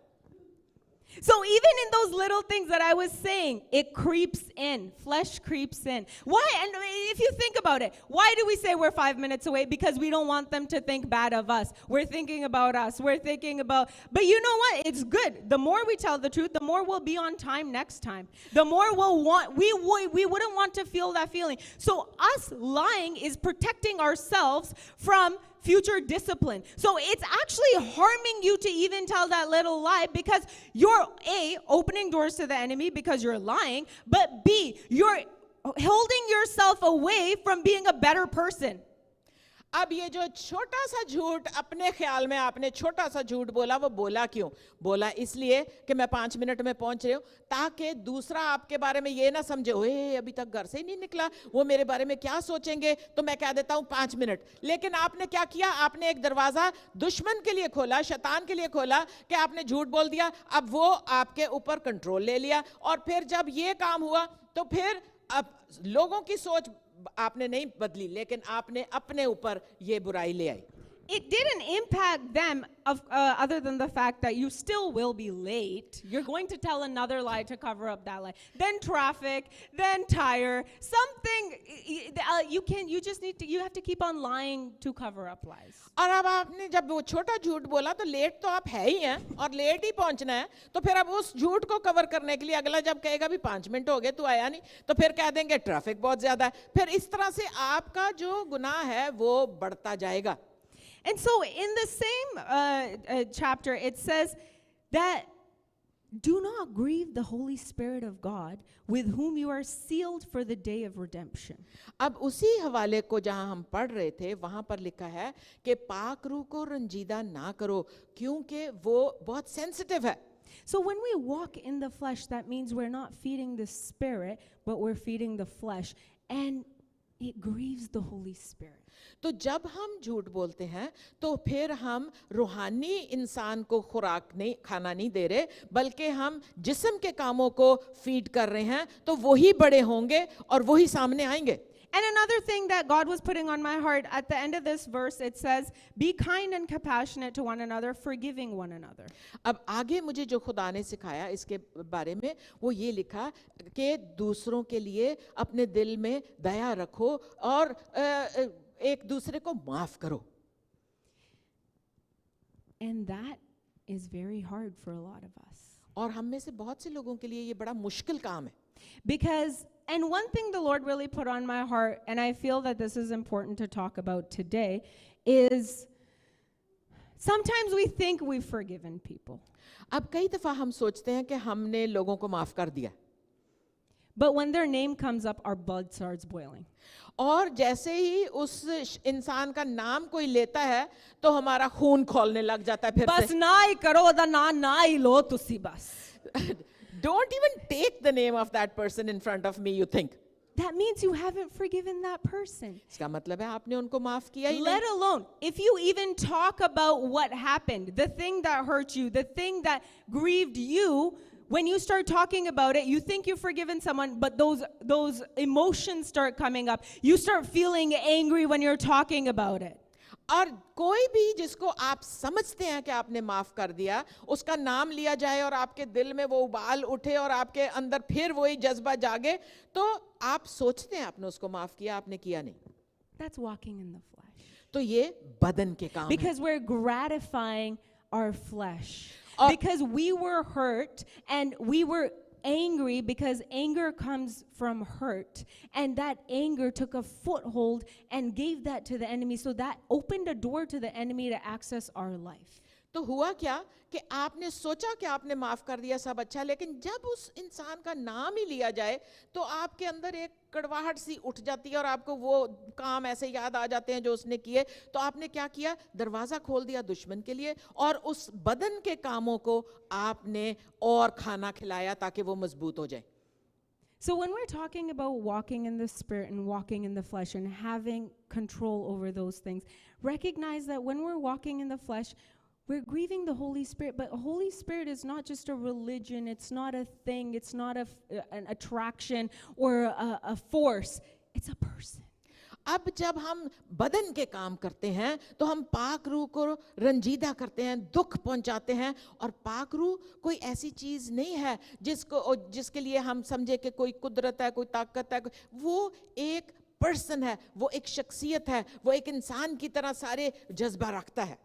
[SPEAKER 2] So even in those little things that I was saying, it creeps in. Flesh creeps in. Why? And if you think about it, why do we say we're 5 minutes away? Because we don't want them to think bad of us. We're thinking about us. We're thinking about, but you know what? It's good. The more we tell the truth, the more we'll be on time next time. The more we'll want, we wouldn't want to feel that feeling. So us lying is protecting ourselves from future discipline. So it's actually harming you to even tell that little lie, because you're A, opening doors to the enemy because you're lying, but B, you're holding yourself away from being a better person.
[SPEAKER 5] अब ये जो छोटा सा झूठ अपने ख्याल में आपने छोटा सा झूठ बोला, वो बोला क्यों? बोला इसलिए कि मैं 5 मिनट में पहुंच रही हूं, ताकि दूसरा आपके बारे में ये ना समझे, ओए अभी तक घर से ही नहीं निकला, वो मेरे बारे में क्या सोचेंगे, तो मैं कह देता हूं 5 मिनट. लेकिन आपने क्या किया? आपने एक दरवाजा दुश्मन के लिए खोला, शैतान के लिए खोला, कि आपने झूठ बोल दिया. अब वो आपके ऊपर कंट्रोल ले लिया, और फिर जब ये काम हुआ तो फिर अब लोगों की सोच आपने नहीं बदली, लेकिन आपने अपने ऊपर ये बुराई ले आई.
[SPEAKER 2] It didn't impact them other than the fact that you still will be late. You're going to tell another lie to cover up that lie. Then traffic, then tire, something you have to keep on lying to cover up lies.
[SPEAKER 5] और अब आपने जब वो छोटा झूठ बोला तो late तो आप है ही हैं और लेट ही पहुंचना है, तो फिर अब उस झूठ को कवर करने के लिए अगला जब कहेगा भी 5 मिनट हो गए तू आया नहीं, तो फिर कह देंगे ट्रैफिक बहुत ज्यादा है. फिर इस तरह से आपका जो गुनाह है वो बढ़ता जाएगा.
[SPEAKER 2] And so in the same chapter, it says that do not grieve the Holy Spirit of God, with whom you are sealed for the day of redemption.
[SPEAKER 5] अब उसी हवाले को जहां हम पढ़ रहे थे वहां पर लिखा है कि पाक रूह को रंजीदा ना करो, क्योंकि वो बहुत सेंसिटिव है.
[SPEAKER 2] So when we walk in the flesh, that means we're not feeding the Spirit, but we're feeding the flesh. And it grieves the Holy Spirit.
[SPEAKER 5] तो जब हम झूठ बोलते हैं तो फिर हम रूहानी इंसान को खुराक नहीं, खाना नहीं दे रहे, बल्कि हम जिस्म के कामों को फीड कर रहे हैं, तो वही बड़े होंगे और वही सामने आएंगे.
[SPEAKER 2] And another thing that God was putting on my heart, at the end of this verse, it says, be kind and compassionate to one another, forgiving one another.
[SPEAKER 5] अब आगे मुझे जो खुदा ने सिखाया इसके बारे में, वो ये लिखा कि दूसरों के लिए अपने दिल में दया रखो और एक दूसरे को माफ करो.
[SPEAKER 2] And that is very hard for a lot of us.
[SPEAKER 5] और हम में से बहुत से लोगों के लिए ये बड़ा मुश्किल काम है.
[SPEAKER 2] Because, and one thing the Lord really put on my heart, and I feel that this is important to talk about today, is sometimes we think we've forgiven people.
[SPEAKER 5] अब कई दफा हम सोचते हैं कि हमने लोगों को माफ कर दिया,
[SPEAKER 2] but when their name comes up, our blood starts boiling.
[SPEAKER 5] और जैसे ही उस इंसान का नाम कोई लेता है तो हमारा खून खौलने लग जाता है. फिर
[SPEAKER 2] बस ना ही करो, दा ना ही लो तुसी बस.
[SPEAKER 5] Don't even take the name of that person in front of me, you think.
[SPEAKER 2] That means you haven't forgiven that person.
[SPEAKER 5] इसका मतलब है आपने उनको माफ किया ही
[SPEAKER 2] Let
[SPEAKER 5] नहीं.
[SPEAKER 2] alone, if you even talk about what happened, the thing that hurt you, the thing that grieved you, when you start talking about it, you think you've forgiven someone, but those emotions start coming up. You start feeling angry when you're talking about it.
[SPEAKER 5] और कोई भी जिसको आप समझते हैं कि आपने माफ कर दिया, उसका नाम लिया जाए और आपके दिल में वो उबाल उठे और आपके अंदर फिर वही जज्बा जागे, तो आप सोचते हैं आपने उसको माफ किया, आपने किया नहीं.
[SPEAKER 2] That's walking in the flesh.
[SPEAKER 5] तो ये बदन के काम है.
[SPEAKER 2] Because we're gratifying our flesh.
[SPEAKER 5] और-
[SPEAKER 2] Because we were hurt and we were angry, because anger comes from hurt, and that anger took a foothold and gave that to the enemy, so that opened a door to the enemy to access our life.
[SPEAKER 5] तो हुआ क्या कि आपने सोचा कि आपने माफ कर दिया, सब अच्छा, लेकिन जब उस इंसान का नाम ही लिया जाए तो आपके अंदर एक कड़वाहट सी उठ जाती है और आपको वो काम ऐसे याद आ जाते हैं जो उसने किए. तो आपने क्या किया? दरवाजा खोल दिया दुश्मन के लिए और उस बदन के कामों को आपने और खाना खिलाया ताकि वो मजबूत हो जाए.
[SPEAKER 2] So when we're talking about walking in the spirit and walking in the flesh and having control over those things, recognize that when we're walking in the flesh, we're grieving the Holy Spirit. But Holy Spirit is not just a religion, it's not a thing, it's not an attraction or a force. It's a person.
[SPEAKER 5] अब जब हम बदन के काम करते हैं तो हम पाक रूह को रंजीदा करते हैं, दुख पहुंचाते हैं। और पाक रूह कोई ऐसी चीज नहीं है जिसके लिए हम समझे कि कोई कुदरत है, कोई ताकत है। वो एक पर्सन है, वो एक शख्सियत है, वो एक इंसान की तरह सारे जज्बा रखता है।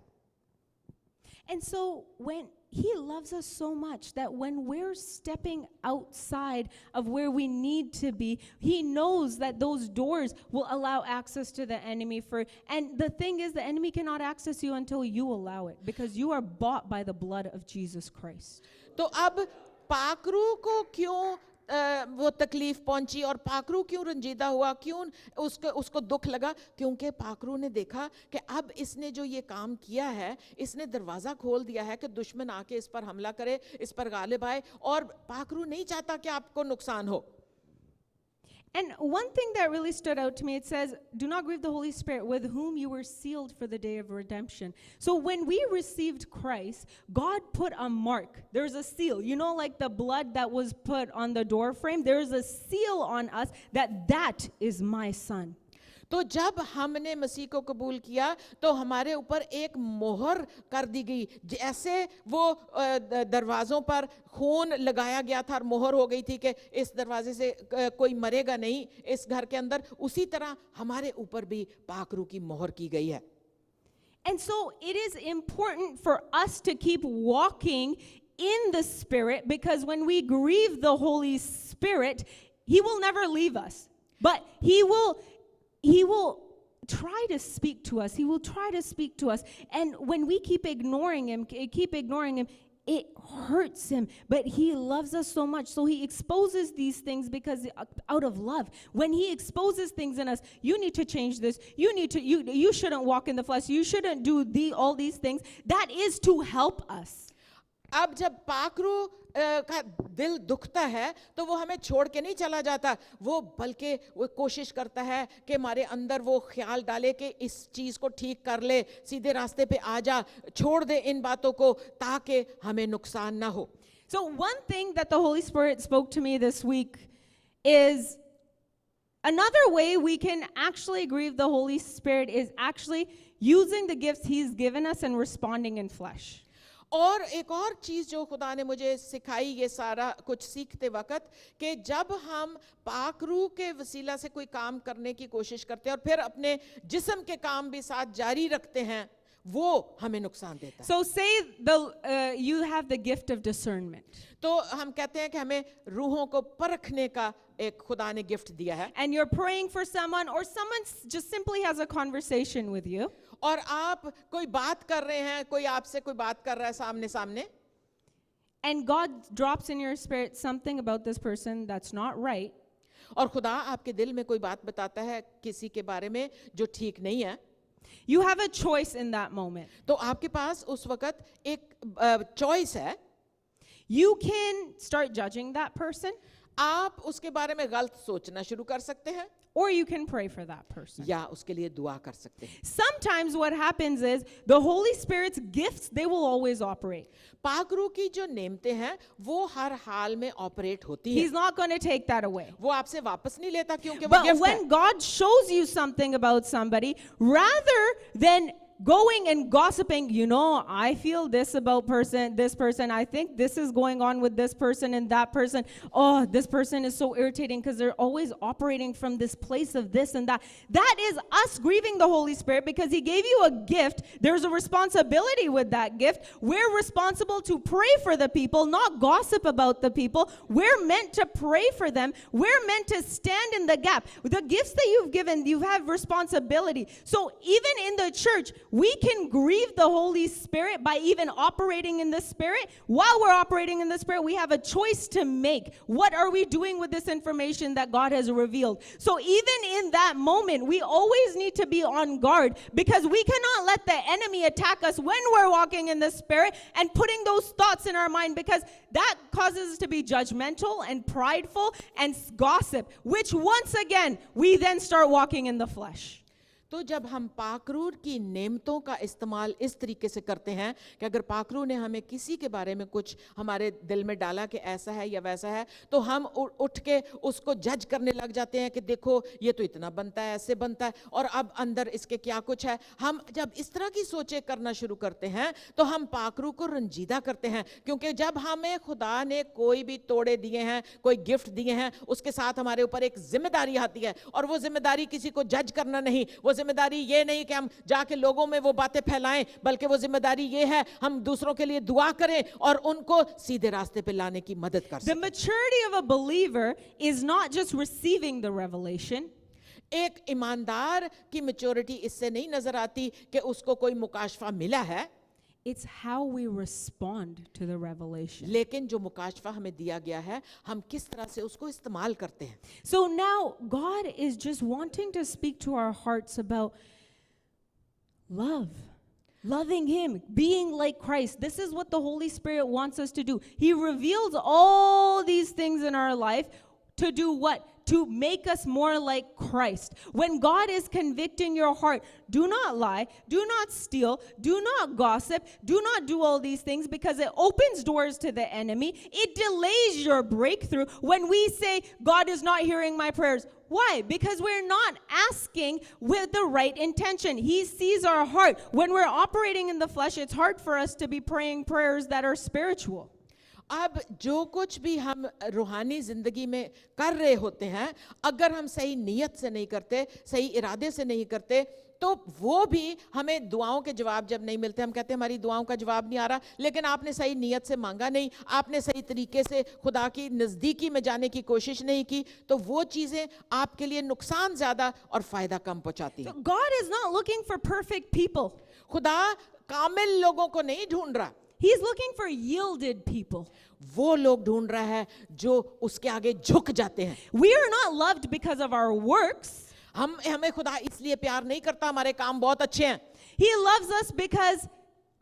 [SPEAKER 2] And so when he loves us so much that when we're stepping outside of where we need to be, he knows that those doors will allow access to the enemy and the thing is the enemy cannot access you until you allow it because you are bought by the blood of Jesus Christ.
[SPEAKER 5] तो अब पाकरू को क्यों वो तकलीफ पहुंची और पाकरू क्यों रंजीदा हुआ, क्यों उसको दुख लगा? क्योंकि पाकरू ने देखा कि अब इसने जो ये काम किया है, इसने दरवाज़ा खोल दिया है कि दुश्मन आके इस पर हमला करे, इस पर गालिब आए। और पाकरू नहीं चाहता कि आपको नुकसान हो।
[SPEAKER 2] And one thing that really stood out to me, it says, do not grieve the Holy Spirit with whom you were sealed for the day of redemption. So when we received Christ, God put a mark. There's a seal. You know, like the blood that was put on the door frame? There's a seal on us that is my son.
[SPEAKER 5] तो जब हमने मसीह को कबूल किया तो हमारे ऊपर एक मोहर कर दी गई, जैसे वो दरवाज़ों पर खून लगाया गया था और मोहर हो गई थी कि इस दरवाजे से कोई मरेगा नहीं इस घर के अंदर, उसी तरह हमारे ऊपर भी पाकरू की मोहर की गई है।
[SPEAKER 2] And so it is important for us to keep walking in the Spirit, because when we grieve the Holy Spirit, He will never leave us, but He will try to speak to us. He will try to speak to us. And when we keep ignoring him, it hurts him. But he loves us so much. So he exposes these things because out of love. When he exposes things in us, you need to change this. You shouldn't walk in the flesh. You shouldn't do all these things. That is to help us.
[SPEAKER 5] अब जब पाकरू का दिल दुखता है तो वो हमें छोड़ के नहीं चला जाता, वो बल्कि वो कोशिश करता है कि हमारे अंदर वो ख्याल डाले कि इस चीज़ को ठीक कर ले, सीधे रास्ते पे आ जा, छोड़ दे इन बातों को ताकि हमें नुकसान ना हो।
[SPEAKER 2] So one thing that the Holy Spirit spoke to me this week is another way we can actually grieve the Holy Spirit is actually using the gifts He's given us and responding in flesh.
[SPEAKER 5] और एक और चीज़ जो खुदा ने मुझे सिखाई ये सारा कुछ सीखते वक्त, कि जब हम पाक रूह के वसीला से कोई काम करने की कोशिश करते हैं और फिर अपने जिस्म के काम भी साथ जारी रखते हैं, वो हमें नुकसान देता है।
[SPEAKER 2] So say you have the gift of discernment.
[SPEAKER 5] तो हम कहते हैं कि हमें रूहों को परखने का एक खुदा ने गिफ्ट दिया है।
[SPEAKER 2] And you're praying for someone, or someone just simply has a conversation with you.
[SPEAKER 5] और आप कोई बात कर रहे हैं, कोई आपसे कोई बात कर रहा है सामने सामने,
[SPEAKER 2] And God drops in your spirit something about this person that's not right.
[SPEAKER 5] और खुदा आपके दिल में कोई बात बताता है किसी के बारे में जो ठीक नहीं है।
[SPEAKER 2] You have a choice in that moment.
[SPEAKER 5] तो आपके पास उस वक्त एक चॉइस है।
[SPEAKER 2] You can start judging that person,
[SPEAKER 5] आप उसके बारे में गलत सोचना शुरू कर सकते हैं,
[SPEAKER 2] or you can pray for that person.
[SPEAKER 5] या उसके लिए दुआ कर सकते हैं।
[SPEAKER 2] Sometimes what happens is the Holy Spirit's gifts, they will always operate.
[SPEAKER 5] पाक रूह की जो नेमतें हैं वो हर हाल में ऑपरेट होती हैं।
[SPEAKER 2] He's not going to take that away.
[SPEAKER 5] वो आपसे वापस नहीं लेता क्योंकि वो
[SPEAKER 2] But
[SPEAKER 5] गिफ्ट है।
[SPEAKER 2] when God shows you something about somebody, rather than going and gossiping, I feel this about this person, I think this is going on with this person and that person. Oh, this person is so irritating because they're always operating from this place of this and that. That is us grieving the Holy Spirit because He gave you a gift. There's a responsibility with that gift. We're responsible to pray for the people, not gossip about the people. We're meant to pray for them. We're meant to stand in the gap. The gifts that you've given, you have responsibility. So even in the church, we can grieve the Holy Spirit by even operating in the Spirit. While we're operating in the Spirit, we have a choice to make. What are we doing with this information that God has revealed? So even in that moment, we always need to be on guard, because we cannot let the enemy attack us when we're walking in the Spirit and putting those thoughts in our mind, because that causes us to be judgmental and prideful and gossip, which once again, we then start walking in the flesh.
[SPEAKER 5] तो जब हम पाखरू की नेमतों का इस्तेमाल इस तरीके से करते हैं कि अगर पाखरू ने हमें किसी के बारे में कुछ हमारे दिल में डाला कि ऐसा है या वैसा है, तो हम उठ के उसको जज करने लग जाते हैं कि देखो ये तो इतना बनता है, ऐसे बनता है, और अब अंदर इसके क्या कुछ है। हम जब इस तरह की सोचें करना शुरू करते हैं तो हम पाखरू को रंजीदा करते हैं, क्योंकि जब हमें खुदा ने कोई भी तोड़े दिए हैं, कोई गिफ्ट दिए हैं, उसके साथ हमारे ऊपर एक जिम्मेदारी आती है, और वो जिम्मेदारी किसी को जज करना नहीं, वो जिम्मेदारी ये नहीं कि हम जाके लोगों में वो बातें फैलाएं, बल्कि वो जिम्मेदारी ये है हम दूसरों के लिए दुआ करें और उनको सीधे रास्ते पे लाने की मदद कर
[SPEAKER 2] The
[SPEAKER 5] सकें।
[SPEAKER 2] maturity of a believer is not just receiving the revelation,
[SPEAKER 5] एक ईमानदार की मैच्योरिटी इससे नहीं नजर आती कि उसको कोई मुकाशफा मिला है,
[SPEAKER 2] it's how we respond to the revelation.
[SPEAKER 5] लेकिन जो मुकाशफा हमें दिया गया है हम किस तरह से उसको इस्तेमाल करते हैं।
[SPEAKER 2] So now God is just wanting to speak to our hearts about love. Loving Him, being like Christ. This is what the Holy Spirit wants us to do. He reveals all these things in our life to do what? To make us more like Christ. When God is convicting your heart, do not lie, do not steal, do not gossip, do not do all these things, because it opens doors to the enemy. It delays your breakthrough. When we say, God is not hearing my prayers, why? Because we're not asking with the right intention. He sees our heart. When we're operating in the flesh, it's hard for us to be praying prayers that are spiritual.
[SPEAKER 5] अब जो कुछ भी हम रूहानी जिंदगी में कर रहे होते हैं, अगर हम सही नीयत से नहीं करते, सही इरादे से नहीं करते, तो वो भी हमें दुआओं के जवाब जब नहीं मिलते, हम कहते हैं हमारी दुआओं का जवाब नहीं आ रहा, लेकिन आपने सही नीयत से मांगा नहीं, आपने सही तरीके से खुदा की नज़दीकी में जाने की कोशिश नहीं की, तो वो चीज़ें आपके लिए नुकसान ज़्यादा और फ़ायदा कम पहुँचाती
[SPEAKER 2] So
[SPEAKER 5] हैं।
[SPEAKER 2] God is not looking for perfect people.
[SPEAKER 5] खुदा कामिल लोगों को नहीं ढूंढ रहा,
[SPEAKER 2] He's looking for yielded people.
[SPEAKER 5] वो लोग ढूंढ रहा है जो उसके आगे झुक जाते हैं।
[SPEAKER 2] We are not loved because of our works.
[SPEAKER 5] हमें खुदा इसलिए प्यार नहीं करता हमारे काम बहुत अच्छे हैं,
[SPEAKER 2] He loves us because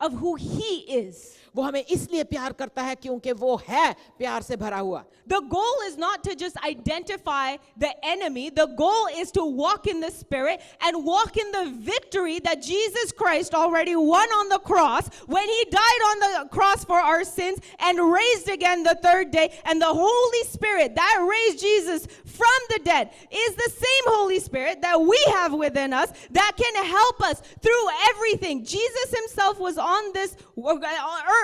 [SPEAKER 2] of who He is.
[SPEAKER 5] वो हमें इसलिए प्यार करता है क्योंकि वो है प्यार से भरा हुआ।
[SPEAKER 2] The goal is not to just identify the enemy. The goal is to walk in the Spirit and walk in the victory that Jesus Christ already won on the cross when He died on the cross for our sins and raised again the third day. And the Holy Spirit that raised Jesus from the dead is the same Holy Spirit that we have within us that can help us through everything. Jesus Himself was on this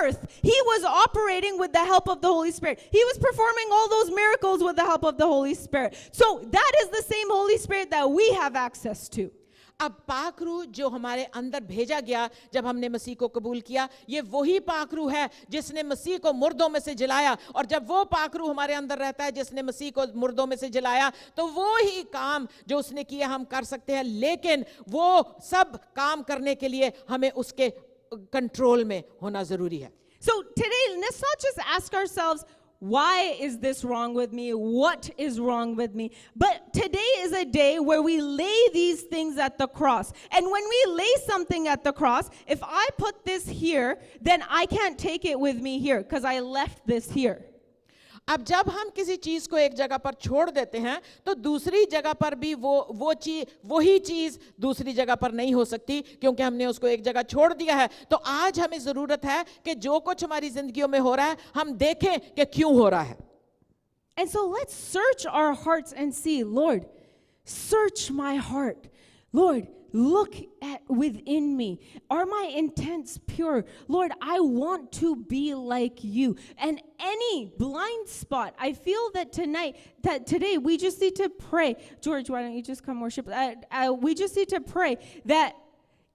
[SPEAKER 2] earth. He was operating with the help of the Holy Spirit. He was performing all those miracles with the help of the Holy Spirit. So that is the same Holy Spirit that we have access to.
[SPEAKER 5] अब पाखरू जो हमारे अंदर भेजा गया जब हमने मसीह को कबूल किया, ये वही पाखरू है जिसने मसीह को मुर्दों में से जिलाया, और जब वो पाखरू हमारे अंदर रहता है जिसने मसीह को मुर्दों में से जिलाया, तो वो ही काम जो उसने किया हम कर सकते हैं, लेकिन वो सब काम करने के लिए हमें उसके कंट्रोल में होना जरूरी है।
[SPEAKER 2] So today, let's not just ask ourselves, why is this wrong with me? What is wrong with me? But today is a day where we lay these things at the cross. And when we lay something at the cross, if I put this here, then I can't take it with me here because I left this here.
[SPEAKER 5] अब जब हम किसी चीज को एक जगह पर छोड़ देते हैं तो दूसरी जगह पर भी वही चीज दूसरी जगह पर नहीं हो सकती, क्योंकि हमने उसको एक जगह छोड़ दिया है। तो आज हमें जरूरत है कि जो कुछ हमारी जिंदगियों में हो रहा है हम देखें कि क्यों हो रहा है।
[SPEAKER 2] And so let's search our hearts and see, Lord, search my heart. Lord, look at within me. Are my intents pure? Lord, I want to be like you. And any blind spot, I feel that today we just need to pray. George, why don't you just come worship? We just need to pray that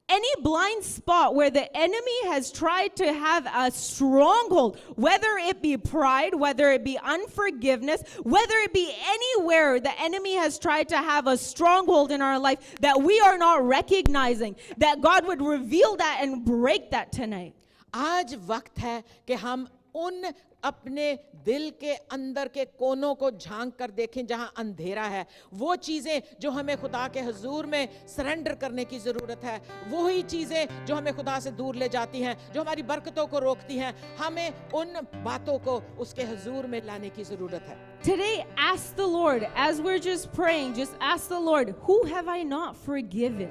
[SPEAKER 2] any blind spot where the enemy has tried to have a stronghold, whether it be pride, whether it be unforgiveness, whether it be anywhere the enemy has tried to have a stronghold in our life that we are not recognizing, that God would reveal that and break that tonight.
[SPEAKER 5] आज वक्त है कि हम उन अपने दिल के अंदर के कोनों को झांक कर देखें जहां अंधेरा है। वो चीजें जो हमें खुदा के हुजूर में सरेंडर करने की जरूरत है, वही चीजें जो हमें खुदा से दूर ले जाती हैं, जो हमारी बरकतों को रोकती हैं, हमें उन बातों को उसके हुजूर में लाने की जरूरत है।
[SPEAKER 2] Today, ask the Lord, as we're just praying, just ask the Lord, who have I not forgiven?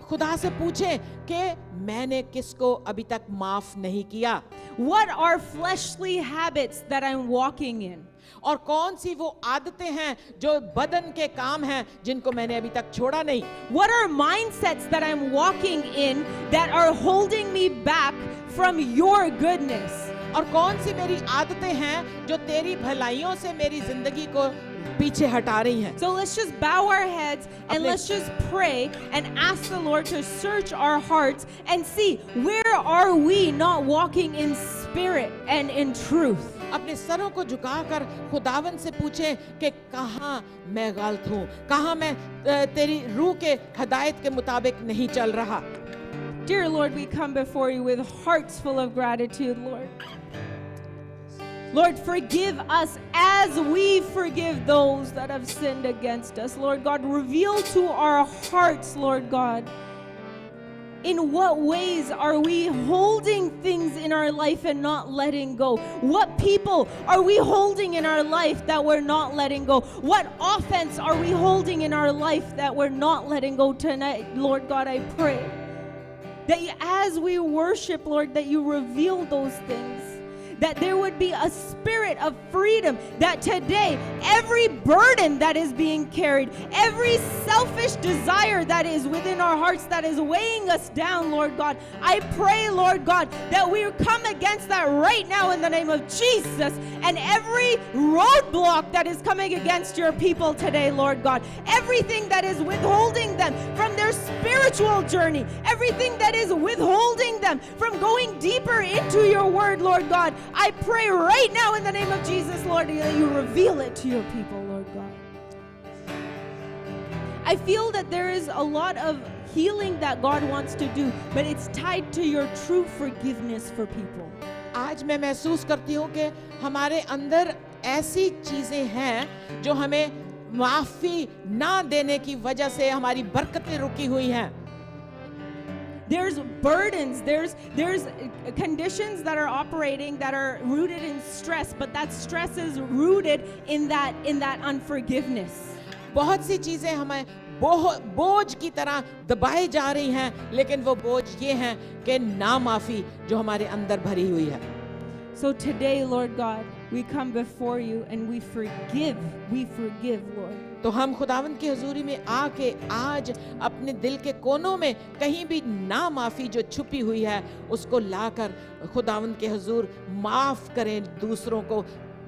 [SPEAKER 5] खुदा से पूछें कि मैंने किसको अभी तक माफ नहीं किया,
[SPEAKER 2] What are fleshly habits that I'm walking in?
[SPEAKER 5] और कौन सी वो आदतें हैं जो बदन के काम हैं जिनको मैंने अभी तक छोड़ा नहीं।
[SPEAKER 2] What are mindsets that I'm walking in that are holding me back from your goodness?
[SPEAKER 5] और कौन सी मेरी आदतें हैं जो तेरी भलाइयों से मेरी जिंदगी को पीछे हटा रही हैं।
[SPEAKER 2] So let's just bow our heads and let's just pray and ask the Lord to search our hearts and see where are we not walking in spirit and in truth.
[SPEAKER 5] अपने सरों को झुकाकर खुदावन से पूछें कि कहाँ मैं गलत हूँ, कहाँ मैं तेरी रूह के हदायत के मुताबिक नहीं चल रहा।
[SPEAKER 2] Dear Lord, we come before you with hearts full of gratitude, Lord. Lord, forgive us as we forgive those that have sinned against us. Lord God, reveal to our hearts, Lord God, in what ways are we holding things in our life and not letting go? What people are we holding in our life that we're not letting go? What offense are we holding in our life that we're not letting go tonight? Lord God, I pray that as we worship, Lord, that you reveal those things, that there would be a spirit of freedom, that today every burden that is being carried, every selfish desire that is within our hearts that is weighing us down, Lord God, I pray, Lord God, that we come against that right now in the name of Jesus, and every roadblock that is coming against your people today, Lord God, everything that is withholding them from their spiritual journey, everything that is withholding them from going deeper into your word, Lord God, I pray right now in the name of Jesus, Lord, that you reveal it to your people, Lord God. I feel that there is a lot of healing that God wants to do, but it's tied to your true forgiveness for people.
[SPEAKER 5] आज मैं महसूस करती हूँ कि हमारे अंदर ऐसी चीजें हैं जो हमें माफी ना देने की वजह से हमारी बरकतें रुकी हुई हैं।
[SPEAKER 2] There's burdens, there's conditions that are operating that are rooted in stress, but that stress is rooted in that unforgiveness.
[SPEAKER 5] बहुत सी चीजें हमें बोझ की तरह दबाई जा रही हैं, लेकिन वो बोझ ये हैं कि ना माफी जो हमारे अंदर भरी हुई है।
[SPEAKER 2] So today, Lord God, we come before you and we forgive, Lord.
[SPEAKER 5] तो हम खुदावंद की हुजूरी में आके आज अपने दिल के कोनों में कहीं भी ना माफी जो छुपी हुई है उसको लाकर खुदावंद के हुजूर माफ करें, दूसरों को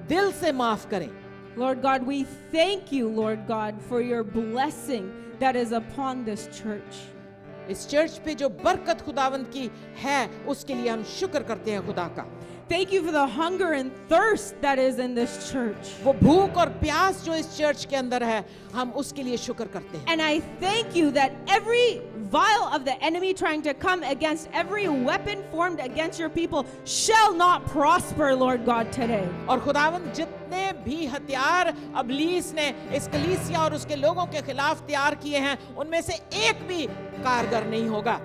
[SPEAKER 5] दिल से माफ करें।
[SPEAKER 2] Lord God, we thank you, Lord God, for your blessing that is upon this church.
[SPEAKER 5] इस चर्च पे जो बरकत खुदावंद की है उसके लिए हम शुक्र करते हैं खुदा का।
[SPEAKER 2] Thank you for the hunger and thirst that is in this church.
[SPEAKER 5] वो भूख और प्यास जो इस चर्च के अंदर है हम उसके लिए शुक्र करते हैं।
[SPEAKER 2] And I thank you that every vial of the enemy trying to come against every weapon formed against your people shall not prosper, Lord God, today.
[SPEAKER 5] और खुदावंद जितने भी हथियार अबलीस ने इस कलीसिया और उसके लोगों के खिलाफ तैयार किए हैं उनमें से एक भी कारगर नहीं होगा।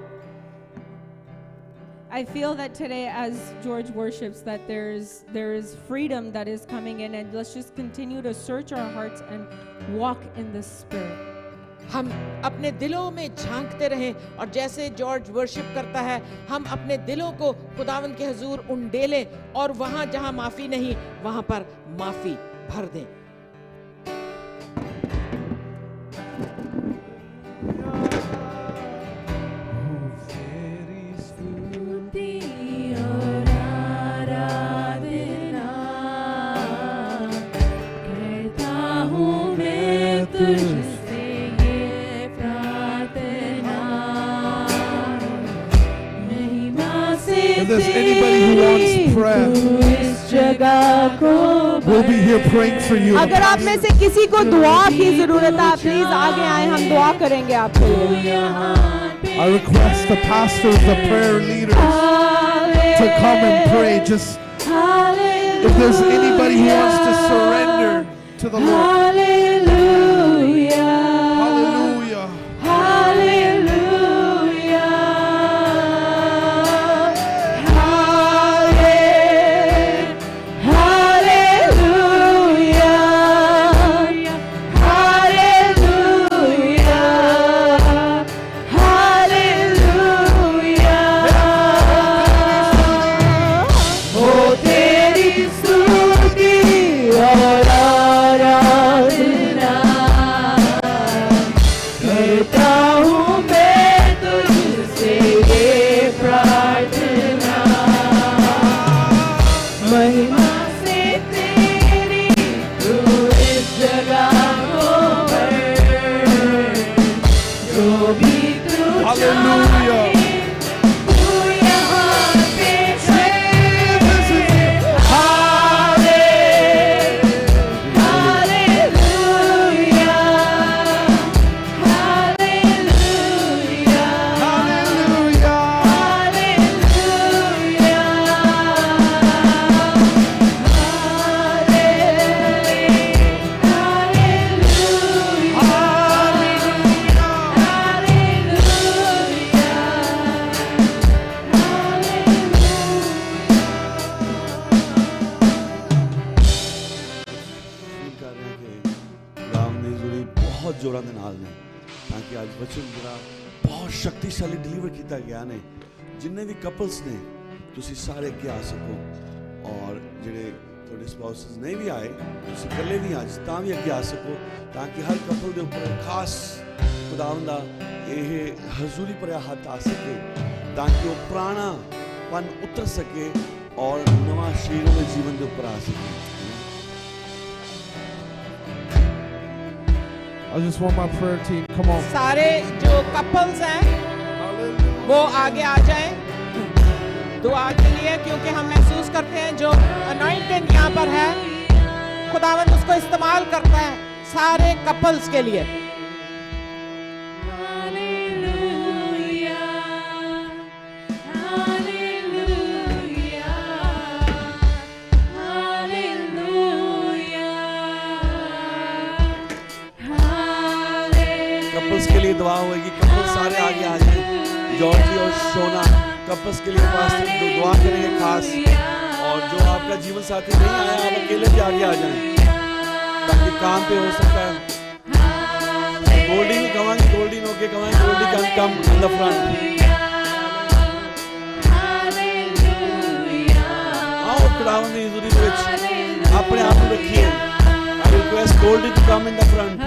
[SPEAKER 2] I feel that today as George worships that there is freedom that is coming in, and let's just continue to search our hearts and walk in the spirit.
[SPEAKER 5] हम अपने दिलों में झांकते रहें और जैसे जॉर्ज वर्शिप करता है हम अपने दिलों को खुदावंद के हुजूर उंडेलें और वहां जहां माफी नहीं वहां पर माफी भर दें।
[SPEAKER 1] If there's anybody who wants prayer, we'll be here praying for you.
[SPEAKER 2] अगर आप में से किसी को दुआ की जरूरत है प्लीज आगे आए, हम दुआ करेंगे आपके लिए।
[SPEAKER 1] I request the pastors, the prayer leaders to come and pray. Just If there's anybody who wants to surrender to the Lord,
[SPEAKER 3] Hallelujah.
[SPEAKER 1] hallelujah.
[SPEAKER 3] Hallelujah. महिमा से तेरी तू इस जगह को भर, जो भी तू
[SPEAKER 1] Hallelujah.
[SPEAKER 3] तू यहाँ पे
[SPEAKER 6] ਕਰ ਰਹੇ ਹਾਂ ਕਿ ਰਾਮ ਨੇ ਜ਼ੁਰੀ ਬਹੁਤ ਜ਼ੋਰਾਂ ਦੇ ਨਾਲ ਨੇ ਤਾਂ ਕਿ ਅੱਜ ਵਚਨ ਜਿਹੜਾ ਬਹੁਤ ਸ਼ਕਤੀਸ਼ਾਲੀ ਡਿਲੀਵਰ ਕੀਤਾ ਗਿਆ ਨੇ ਜਿੰਨੇ ਵੀ ਕਪਲਸ ਨੇ ਤੁਸੀਂ ਸਾਰੇ ਅੱਗੇ ਆ ਸਕੋ ਔਰ ਜਿਹੜੇ ਤੁਹਾਡੇ ਸਪਾਊਸਸ ਨਹੀਂ ਵੀ ਆਏ ਤੁਸੀਂ ਇਕੱਲੇ ਵੀ ਅੱਜ ਤਾਂ ਵੀ ਅੱਗੇ ਆ ਸਕੋ ਤਾਂ ਕਿ ਹਰ ਕਪਲ ਦੇ ਉੱਪਰ ਖਾਸ ਖੁਦਾਵੰਦ ਦਾ ਇਹ ਹਜ਼ੂਰੀ ਭਰਿਆ ਹੱਥ ਆ ਸਕੇ ਤਾਂ ਕਿ ਉਹ ਪੁਰਾਣਾਪਨ ਉਤਰ ਸਕੇ ਔਰ ਨਵਾਂ ਸ਼ਰੀਰ ਦੇ ਜੀਵਨ ਦੇ ਉੱਪਰ ਆ ਸਕੇ
[SPEAKER 1] I just want my prayer team. Come on.
[SPEAKER 5] सारे जो कपल्स हैं वो आगे आ जाएं दुआ के लिए, क्योंकि हम महसूस करते हैं जो अनॉइंटेड यहाँ पर है खुदावंद उसको इस्तेमाल करता है सारे कपल्स के लिए।
[SPEAKER 6] कपल्स के लिए दुआ होगी। कपल्स सारे आगे आ जाएं। जॉर्जी और शोना कपल्स के लिए पास्टर दुआ करेंगे खास। और जो आपका जीवन साथी नहीं आया आप अकेले भी आगे आ जाएं ताकि काम पे हो सकता है। गोल्डी भी कमाएंगे, गोल्डी नोके कमाएंगे, Goldie can come in the front. आओ खुदावंद दी हुजूरी विच अपने आप को रखिए। I request Goldie to come in the front.